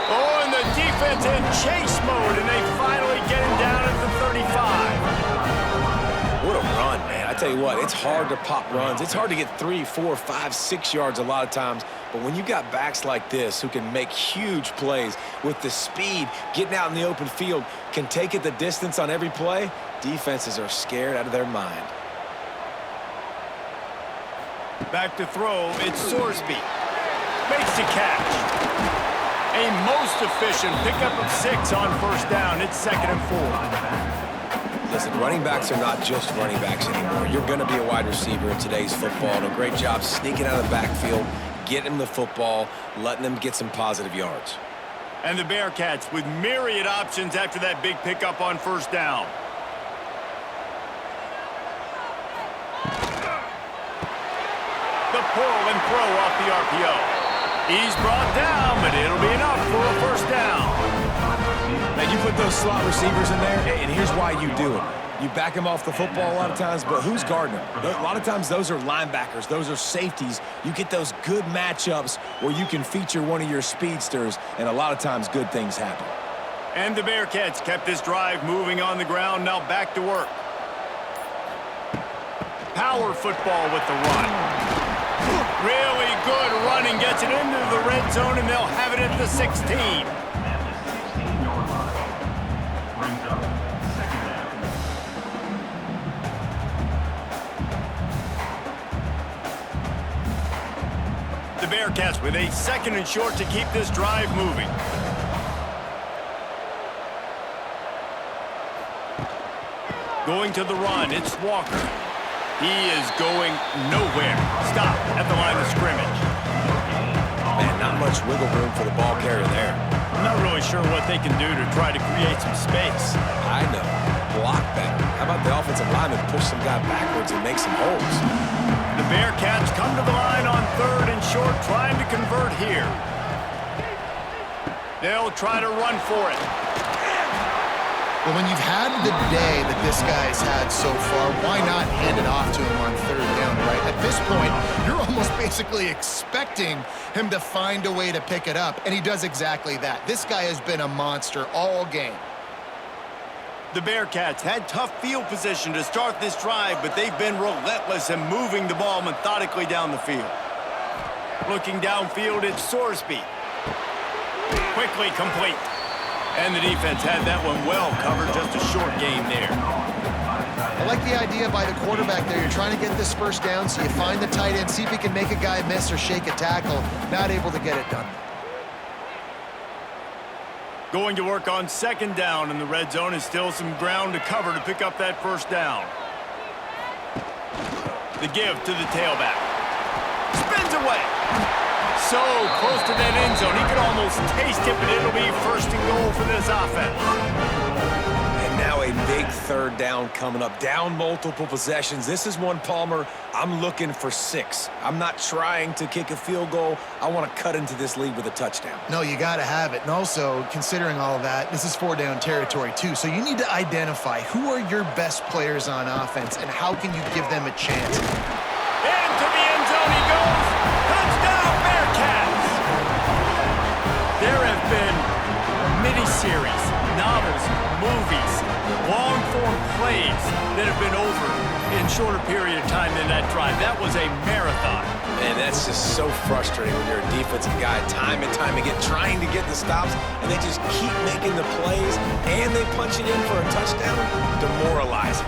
Oh, and the defense in chase mode, and they finally get him down at the 35. What a run, man. I tell you what, it's hard to pop runs. It's hard to get 3, 4, 5, 6 yards a lot of times. But when you got backs like this who can make huge plays with the speed, getting out in the open field, can take it the distance on every play, defenses are scared out of their mind. Back to throw, it's Sorsby. Makes the catch. A most efficient pickup of 6 on first down. It's 2nd and 4. Listen, running backs are not just running backs anymore. You're going to be a wide receiver in today's football. And a great job sneaking out of the backfield, getting them the football, letting them get some positive yards. And the Bearcats with myriad options after that big pickup on first down. The pull and throw off the RPO. He's brought down, but it'll be enough for a first down. Now, you put those slot receivers in there, and here's why you do it. You back them off the football a lot of times, but who's guarding them? A lot of times those are linebackers. Those are safeties. You get those good matchups where you can feature one of your speedsters, and a lot of times good things happen. And the Bearcats kept this drive moving on the ground. Now back to work. Power football with the run. Really good running, gets it into the red zone, and they'll have it at the 16. The Bearcats with a 2nd and short to keep this drive moving. Going to the run, it's Walker. He is going nowhere. Stop at the line of scrimmage. Man, not much wiggle room for the ball carrier there. I'm not really sure what they can do to try to create some space. I know. Block better. How about the offensive lineman push some guy backwards and make some holes? The Bearcats come to the line on 3rd and short, trying to convert here. They'll try to run for it. Well, when you've had the day that this guy's had so far, why not hand it off to him on 3rd down, right? At this point, you're almost basically expecting him to find a way to pick it up, and he does exactly that. This guy has been a monster all game. The Bearcats had tough field position to start this drive, but they've been relentless in moving the ball methodically down the field. Looking downfield, it's Sorsby. Quickly complete. And the defense had that one well covered, just a short game there. I like the idea by the quarterback there. You're trying to get this first down, so you find the tight end, see if he can make a guy miss or shake a tackle. Not able to get it done. Going to work on second down in the red zone, is still some ground to cover to pick up that first down. The give to the tailback. Spins away. So close to that end zone. He could almost taste it, but it'll be first and goal for this offense. And now a big third down coming up. Down multiple possessions. This is one, Palmer, I'm looking for 6. I'm not trying to kick a field goal. I want to cut into this lead with a touchdown. No, you got to have it. And also, considering all of that, this is 4-down territory too. So you need to identify who are your best players on offense and how can you give them a chance. Into the end zone he goes. Touchdown, Bearcats! There have been miniseries, novels, movies, long-form plays that have been over in shorter period of time than that drive. That was a marathon. Man, that's just so frustrating when you're a defensive guy time and time again trying to get the stops, and they just keep making the plays, and they punch it in for a touchdown. Demoralizing.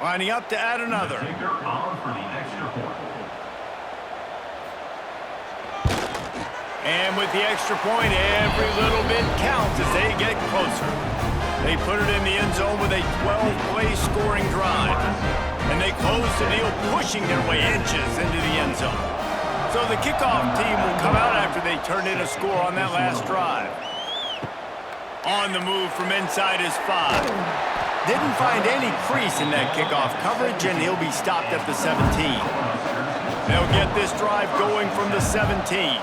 Lining up to add another. And with the extra point, every little bit counts as they get closer. They put it in the end zone with a 12-play scoring drive. And they close the deal, pushing their way inches into the end zone. So the kickoff team will come out after they turn in a score on that last drive. On the move from inside his 5. Didn't find any crease in that kickoff coverage, and he'll be stopped at the 17. They'll get this drive going from the 17.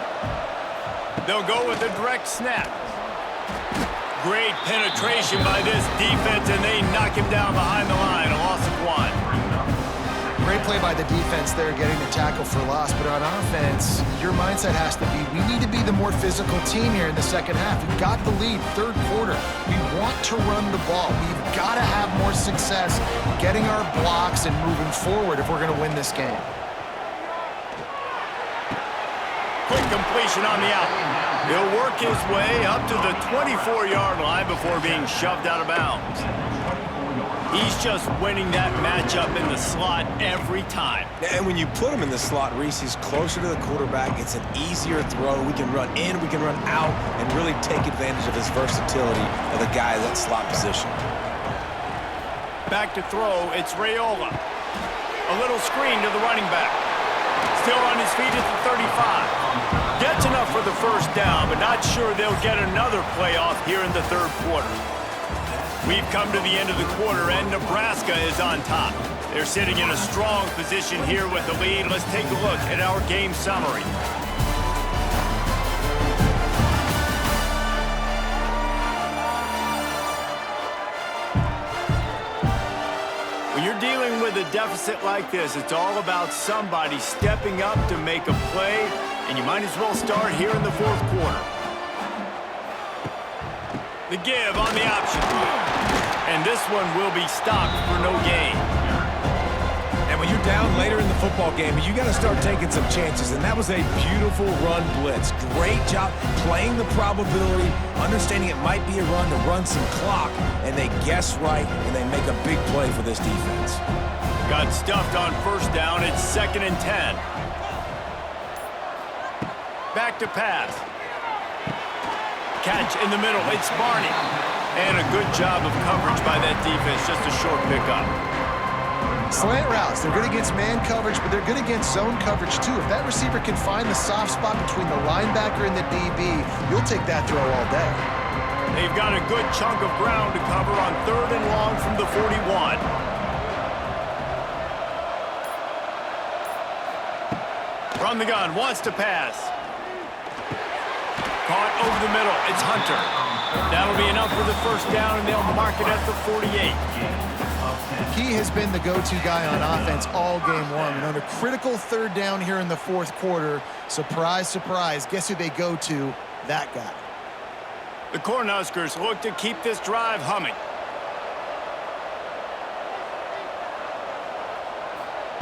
They'll go with a direct snap. Great penetration by this defense, and they knock him down behind the line, a loss of 1. Great play by the defense there, getting the tackle for loss. But on offense, your mindset has to be, we need to be the more physical team here in the second half. We've got the lead, third quarter. We want to run the ball. We've got to have more success getting our blocks and moving forward if we're going to win this game. Quick completion on the out. He'll work his way up to the 24-yard line before being shoved out of bounds. He's just winning that matchup in the slot every time. And when you put him in the slot, Reese, he's closer to the quarterback. It's an easier throw. We can run in, we can run out, and really take advantage of his versatility of the guy in that slot position. Back to throw, it's Raiola. A little screen to the running back. Still on his feet at the 35. Gets enough for the first down, but not sure they'll get another playoff here in the third quarter. We've come to the end of the quarter, and Nebraska is on top. They're sitting in a strong position here with the lead. Let's take a look at our game summary. When you're dealing with a deficit like this, it's all about somebody stepping up to make a play, and you might as well start here in the fourth quarter. The give on the option. And this one will be stopped for no gain. And when you're down later in the football game, you got to start taking some chances. And that was a beautiful run blitz. Great job playing the probability, understanding it might be a run to run some clock. And they guess right, and they make a big play for this defense. Got stuffed on first down. It's 2nd and 10. Back to pass. Catch in the middle. It's Barney. And a good job of coverage by that defense. Just a short pickup. Slant routes. They're good against man coverage, but they're good against zone coverage too. If that receiver can find the soft spot between the linebacker and the DB, you'll take that throw all day. They've got a good chunk of ground to cover on 3rd and long from the 41. From the gun, wants to pass. Caught over the middle. It's Hunter. That'll be enough for the first down, and they'll mark it at the 48. He has been the go-to guy on offense all game long. And on a critical third down here in the fourth quarter, surprise, surprise, guess who they go to? That guy. The Cornhuskers look to keep this drive humming.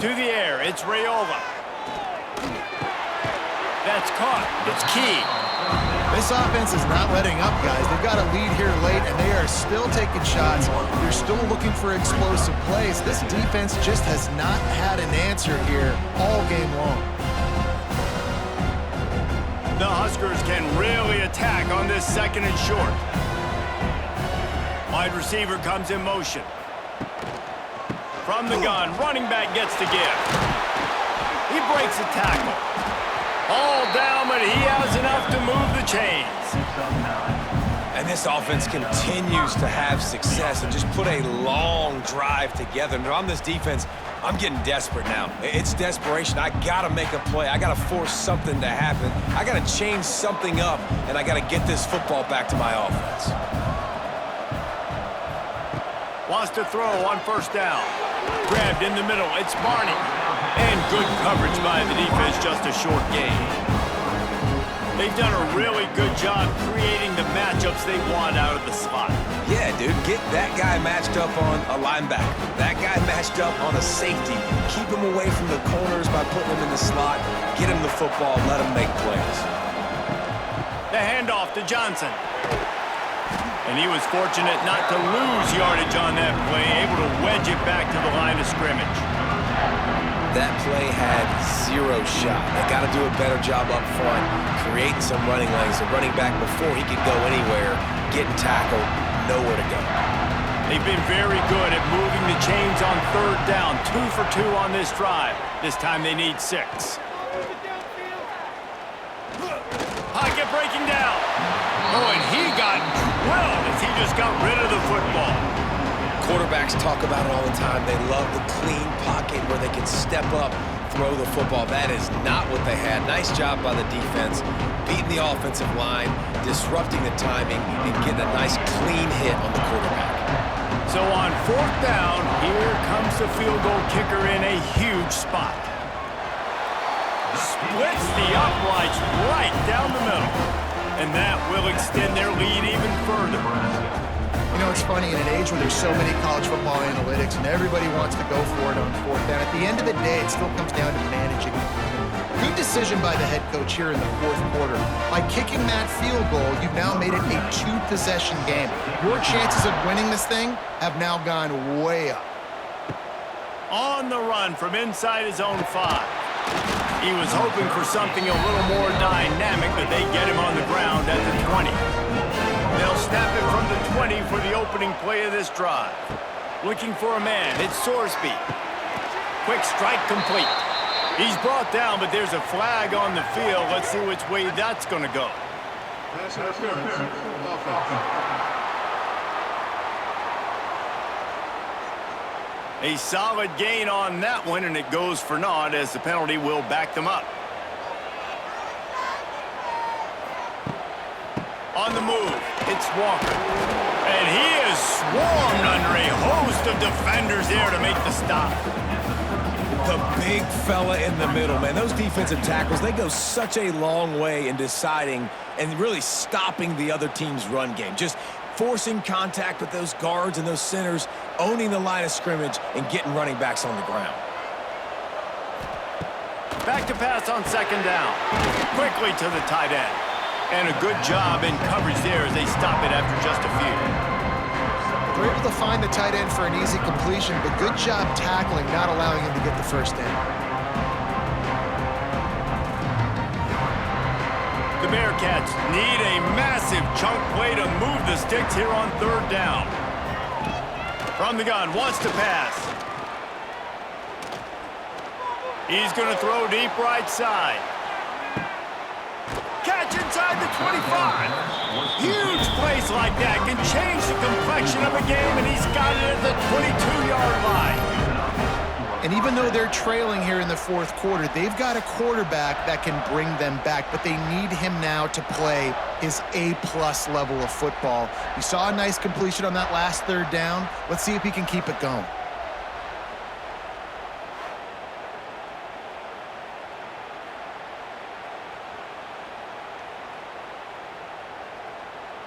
To the air, it's Raiola. That's caught. It's key. This offense is not letting up, guys. They've got a lead here late, and they are still taking shots. They're still looking for explosive plays. This defense just has not had an answer here all game long. The Huskers can really attack on this second and short. Wide receiver comes in motion. From the gun, running back gets the give. He breaks a tackle. All down, but he has enough to move the chains. And this offense continues to have success and just put a long drive together. And on this defense, I'm getting desperate now. It's desperation. I got to make a play. I got to force something to happen. I got to change something up, and I got to get this football back to my offense. Wants to throw on first down. Grabbed in the middle. It's Barney. And good coverage by the defense, just a short gain. They've done a really good job creating the matchups they want out of the slot. Yeah, dude, get that guy matched up on a linebacker. That guy matched up on a safety. Keep him away from the corners by putting him in the slot. Get him the football, let him make plays. The handoff to Johnson. And he was fortunate not to lose yardage on that play, able to wedge it back to the line of scrimmage. That play had zero shot. They got to do a better job up front, creating some running lanes. The running back, before he could go anywhere, getting tackled, nowhere to go. They've been very good at moving the chains on third down. 2 for 2 on this drive. This time they need 6. Pocket breaking down. Oh, and he got drilled as he just got rid of the football. Quarterbacks talk about it all the time. They love the clean pocket where they can step up, throw the football. That is not what they had. Nice job by the defense, beating the offensive line, disrupting the timing, and getting a nice clean hit on the quarterback. So on fourth down, here comes the field goal kicker in a huge spot. Splits the uprights right down the middle. And that will extend their lead even further. You know, it's funny, in an age where there's so many college football analytics and everybody wants to go for it on fourth down, at the end of the day, it still comes down to managing. Good decision by the head coach here in the fourth quarter. By kicking that field goal, you've now made it a 2-possession game. Your chances of winning this thing have now gone way up. On the run from inside his own 5. He was hoping for something a little more dynamic, but they get him on the ground at the 20. They'll snap it from the 20 for the opening play of this drive. Looking for a man. It's Sorsby. Quick strike complete. He's brought down, but there's a flag on the field. Let's see which way that's going to go. A solid gain on that one, and it goes for naught as the penalty will back them up. On the move, it's Walker. And he is swarmed under a host of defenders there to make the stop. The big fella in the middle, man. Those defensive tackles, they go such a long way in deciding and really stopping the other team's run game. Just forcing contact with those guards and those centers, owning the line of scrimmage, and getting running backs on the ground. Back to pass on second down. Quickly to the tight end. And a good job in coverage there as they stop it after just a few. They're able to find the tight end for an easy completion, but good job tackling, not allowing him to get the first down. The Bearcats need a massive chunk play to move the sticks here on third down. From the gun, wants to pass. He's going to throw deep right side. Catch inside the 25. Huge plays like that can change the complexion of a game, and he's got it at the 22-yard line. And even though they're trailing here in the fourth quarter, they've got a quarterback that can bring them back, but they need him now to play his A-plus level of football. We saw a nice completion on that last third down. Let's see if he can keep it going.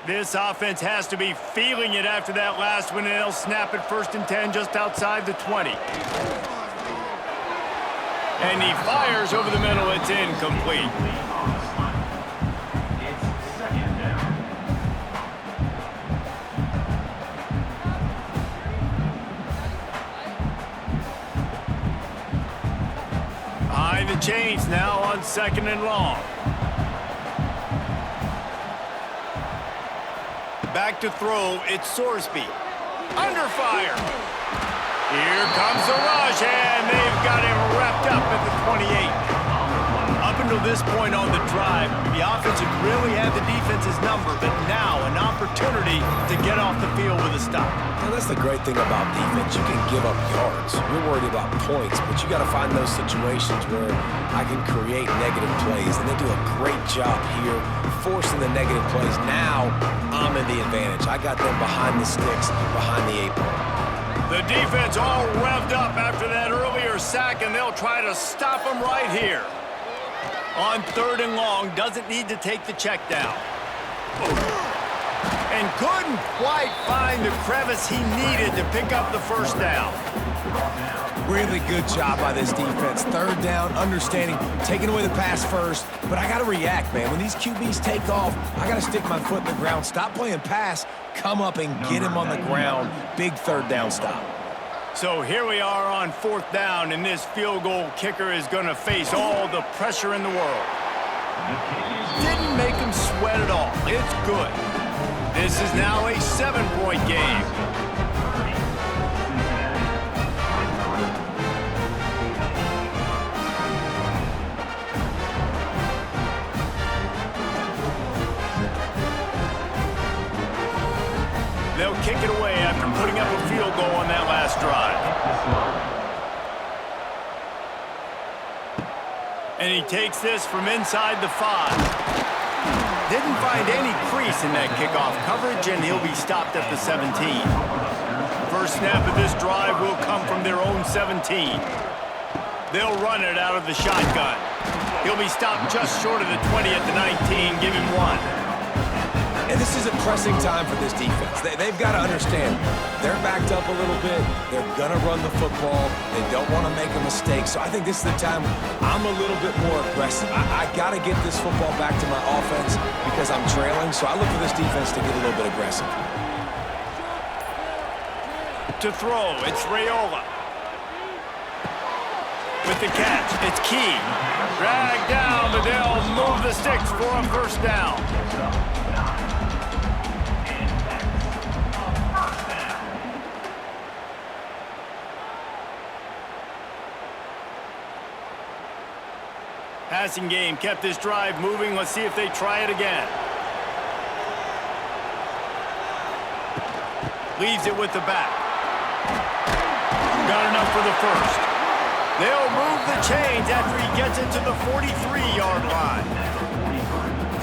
This offense has to be feeling it after that last one, and they'll snap it 1st and 10 just outside the 20. And he fires over the middle. It's incomplete. Behind the chains now on 2nd and long. Back to throw, it's Sorsby. Under fire. Here comes the rush, and they've got him wrapped up at the 28. Up until this point on the drive, the offense had really had the defense's number, but now an opportunity to get off the field with a stop. Now, that's the great thing about defense. You can give up yards. You're worried about points, but you got to find those situations where I can create negative plays, and they do a great job here forcing the negative plays. Now I'm in the advantage. I got them behind the sticks, behind the 8 ball. The defense all revved up after that earlier sack, and they'll try to stop them right here. On 3rd and long, doesn't need to take the check down. And couldn't quite find the crevice he needed to pick up the 1st down. Really good job by this defense. 3rd down, understanding, taking away the pass first. But I got to react, man. When these QBs take off, I got to stick my foot in the ground. Stop playing pass, come up and get him on the ground. Big 3rd down stop. So here we are on 4th down, and this field goal kicker is going to face all the pressure in the world. Didn't make him sweat at all. It's good. This is now a 7-point game. They'll kick it away after putting up a field goal on that last drive. And he takes this from inside the 5. Didn't find any crease in that kickoff coverage, and he'll be stopped at the 17. First snap of this drive will come from their own 17. They'll run it out of the shotgun. He'll be stopped just short of the 20 at the 19, give him 1. And this is a pressing time for this defense. They've got to understand, they're backed up a little bit. They're going to run the football. They don't want to make a mistake. So I think this is the time I'm a little bit more aggressive. I got to get this football back to my offense because I'm trailing. So I look for this defense to get a little bit aggressive. To throw, it's Raiola. With the catch, it's Key. Dragged down, but they'll move the sticks for a 1st down. Passing game kept this drive moving. Let's see if they try it again. Leaves it with the back. Got enough for the 1st. They'll move the chains after he gets into the 43-yard line.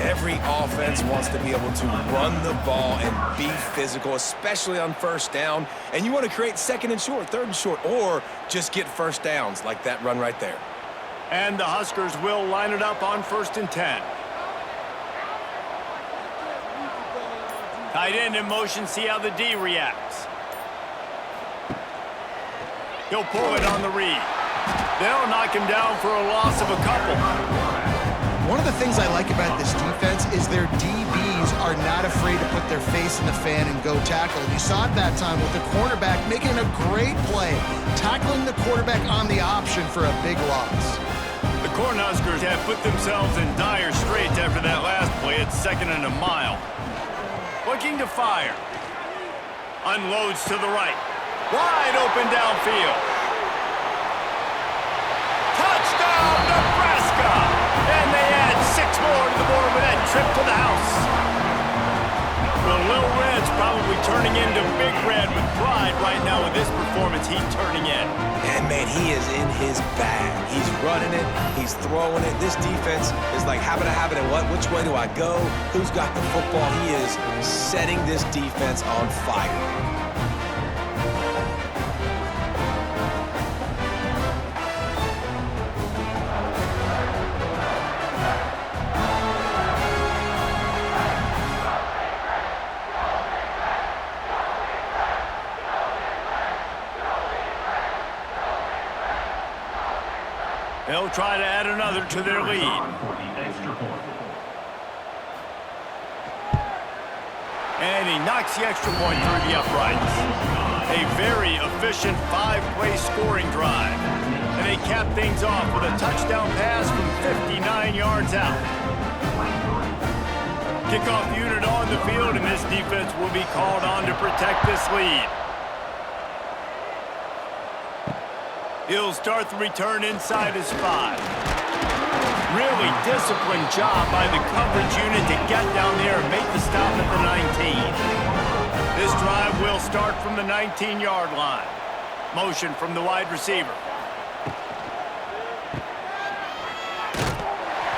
Every offense wants to be able to run the ball and be physical, especially on 1st down. And you want to create 2nd and short, 3rd and short, or just get 1st downs like that run right there. And the Huskers will line it up on 1st and 10. Tight end in motion, see how the D reacts. He'll pull it on the read. They'll knock him down for a loss of a couple. One of the things I like about this defense is their DBs are not afraid to put their face in the fan and go tackle. You saw it that time with the cornerback making a great play, tackling the quarterback on the option for a big loss. The Cornhuskers have put themselves in dire straits after that last play. It's 2nd and a mile. Looking to fire. Unloads to the right. Wide open downfield. Touchdown, Nebraska! And they add 6 more to the board with that trip to the house. The Little Reds probably turning into Big Red with pride right now with this performance he's turning in. And, man, he is in his bag. He's running it. He's throwing it. This defense is like, habit, and what? Which way do I go? Who's got the football? He is setting this defense on fire. They'll try to add another to their lead. And he knocks the extra point through the uprights. A very efficient 5-play scoring drive. And they cap things off with a touchdown pass from 59 yards out. Kickoff unit on the field, and this defense will be called on to protect this lead. He'll start the return inside his 5. Really disciplined job by the coverage unit to get down there and make the stop at the 19. This drive will start from the 19-yard line. Motion from the wide receiver.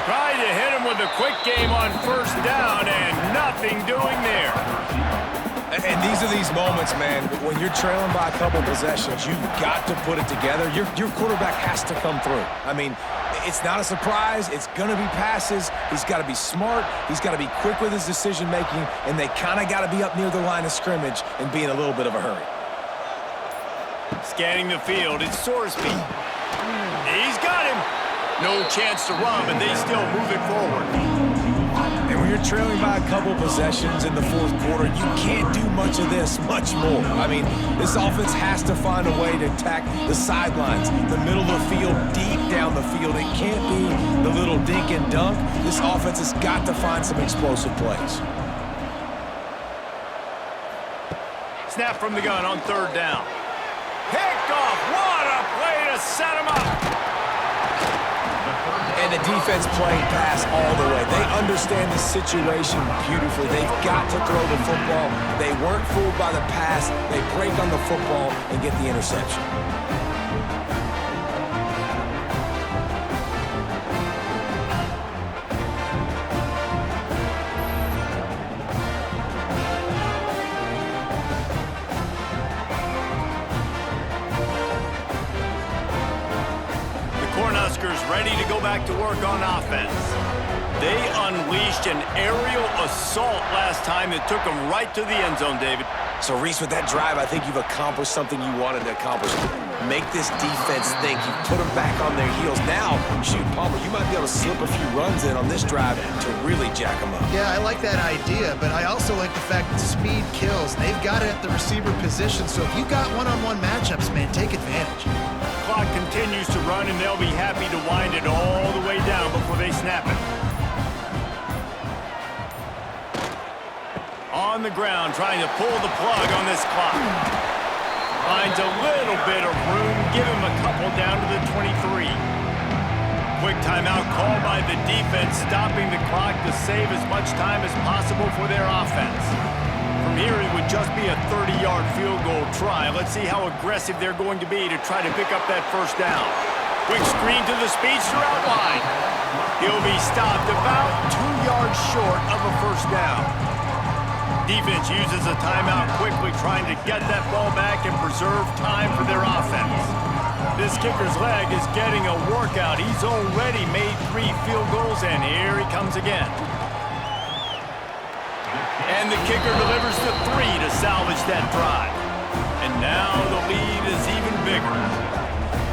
Tried to hit him with a quick game on first down, and nothing doing there. And these are these moments, man, when you're trailing by a couple possessions, you've got to put it together. Your quarterback has to come through. I mean, it's not a surprise. It's going to be passes. He's got to be smart. He's got to be quick with his decision-making, and they kind of got to be up near the line of scrimmage and be in a little bit of a hurry. Scanning the field, it's Sorsby. He's got him. No chance to run, but they still move it forward. And when you're trailing by a couple possessions in the fourth quarter, you can't do much of this, much more. I mean, this offense has to find a way to attack the sidelines, the middle of the field, deep down the field. It can't be the little dink and dunk. This offense has got to find some explosive plays. Snap from the gun on third down. Picked off. What a play to set him up. And the defense playing pass all the way. They understand the situation beautifully. They've got to throw the football. They weren't fooled by the pass. They break on the football and get the interception. Ready to go back to work on offense. They unleashed an aerial assault last time that took them right to the end zone, David. So, Reese, with that drive, I think you've accomplished something you wanted to accomplish. Make this defense think. You put them back on their heels. Now, shoot, Palmer, you might be able to slip a few runs in on this drive to really jack them up. Yeah, I like that idea, but I also like the fact that speed kills. They've got it at the receiver position, so if you've got one-on-one matchups, man, take advantage. Clock continues to run, and they'll be happy to wind it all the way down before they snap it. On the ground, trying to pull the plug on this clock. Finds a little bit of room, give him a couple down to the 23. Quick timeout called by the defense, stopping the clock to save as much time as possible for their offense. From here, it would just be a 30-yard field goal try. Let's see how aggressive they're going to be to try to pick up that first down. Quick screen to the speedster out wide. He'll be stopped about 2 yards short of a first down. Defense uses a timeout quickly, trying to get that ball back and preserve time for their offense. This kicker's leg is getting a workout. He's already made 3 field goals, and here he comes again. And the kicker delivers the 3 to salvage that drive. And now the lead is even bigger.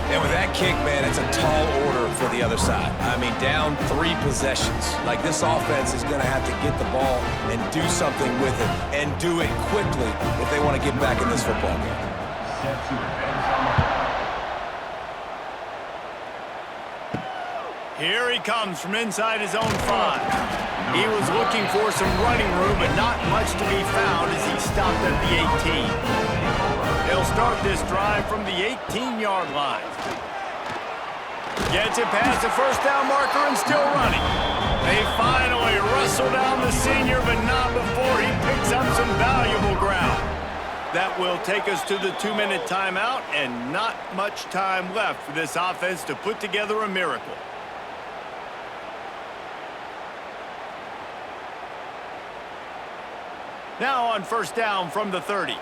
And with that kick, man, it's a tall order for the other side. I mean, down 3 possessions. Like, this offense is going to have to get the ball and do something with it, and do it quickly if they want to get back in this football game. Here he comes from inside his own 5. He was looking for some running room, but not much to be found as he stopped at the 18. They'll start this drive from the 18-yard line. Gets it past the first down marker and still running. They finally wrestle down the senior, but not before he picks up some valuable That will take us to the 2-minute timeout, and not much time left for this offense to put together a miracle. Now on first down from the 30.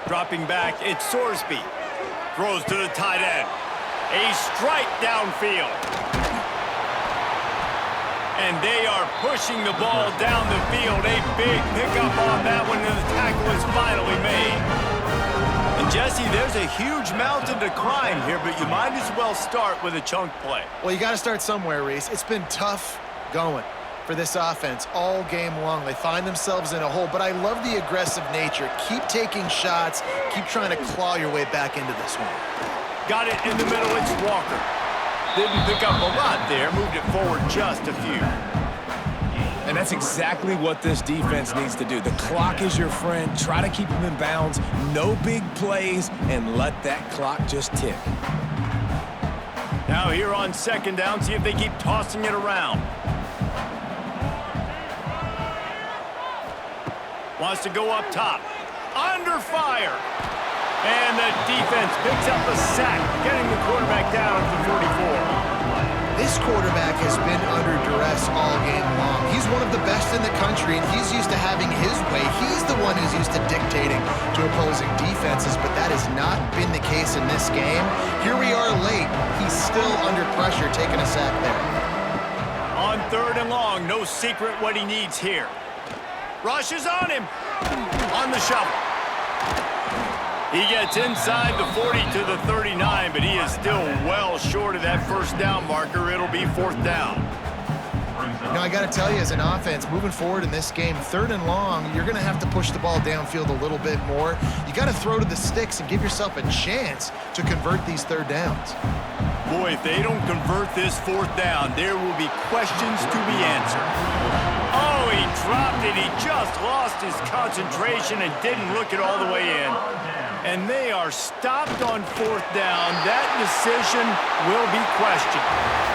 Dropping back, it's Sorsby. Throws to the tight end. A strike downfield. And they are pushing the ball down the field. A big pickup on that one, and the tackle is finally made. And Jesse, there's a huge mountain to climb here, but you might as well start with a chunk play. Well, you got to start somewhere, Reese. It's been tough going for this offense all game long. They find themselves in a hole, but I love the aggressive nature. Keep taking shots. Keep trying to claw your way back into this one. Got it in the middle. It's Walker. Didn't pick up a lot there. Moved it forward just a few. And that's exactly what this defense needs to do. The clock is your friend. Try to keep them in bounds. No big plays, and let that clock just tick. Now here on second down, see if they keep tossing it around. Wants to go up top. Under fire. And the defense picks up a sack, getting the quarterback down to 44. This quarterback has been under duress all game long. He's one of the best in the country, and he's used to having his way. He's the one who's used to dictating to opposing defenses, but that has not been the case in this game. Here we are late. He's still under pressure, taking a sack there. On third and long, no secret what he needs here. Rush is on him. On the shovel. He gets inside the 40 to the 39, but he is still well short of that first down marker. It'll be fourth down. You know, I got to tell you, as an offense, moving forward in this game, third and long, you're going to have to push the ball downfield a little bit more. You got to throw to the sticks and give yourself a chance to convert these third downs. Boy, if they don't convert this fourth down, there will be questions to be answered. Oh, he dropped it. He just lost his concentration and didn't look it all the way in. And they are stopped on fourth down. That decision will be questioned.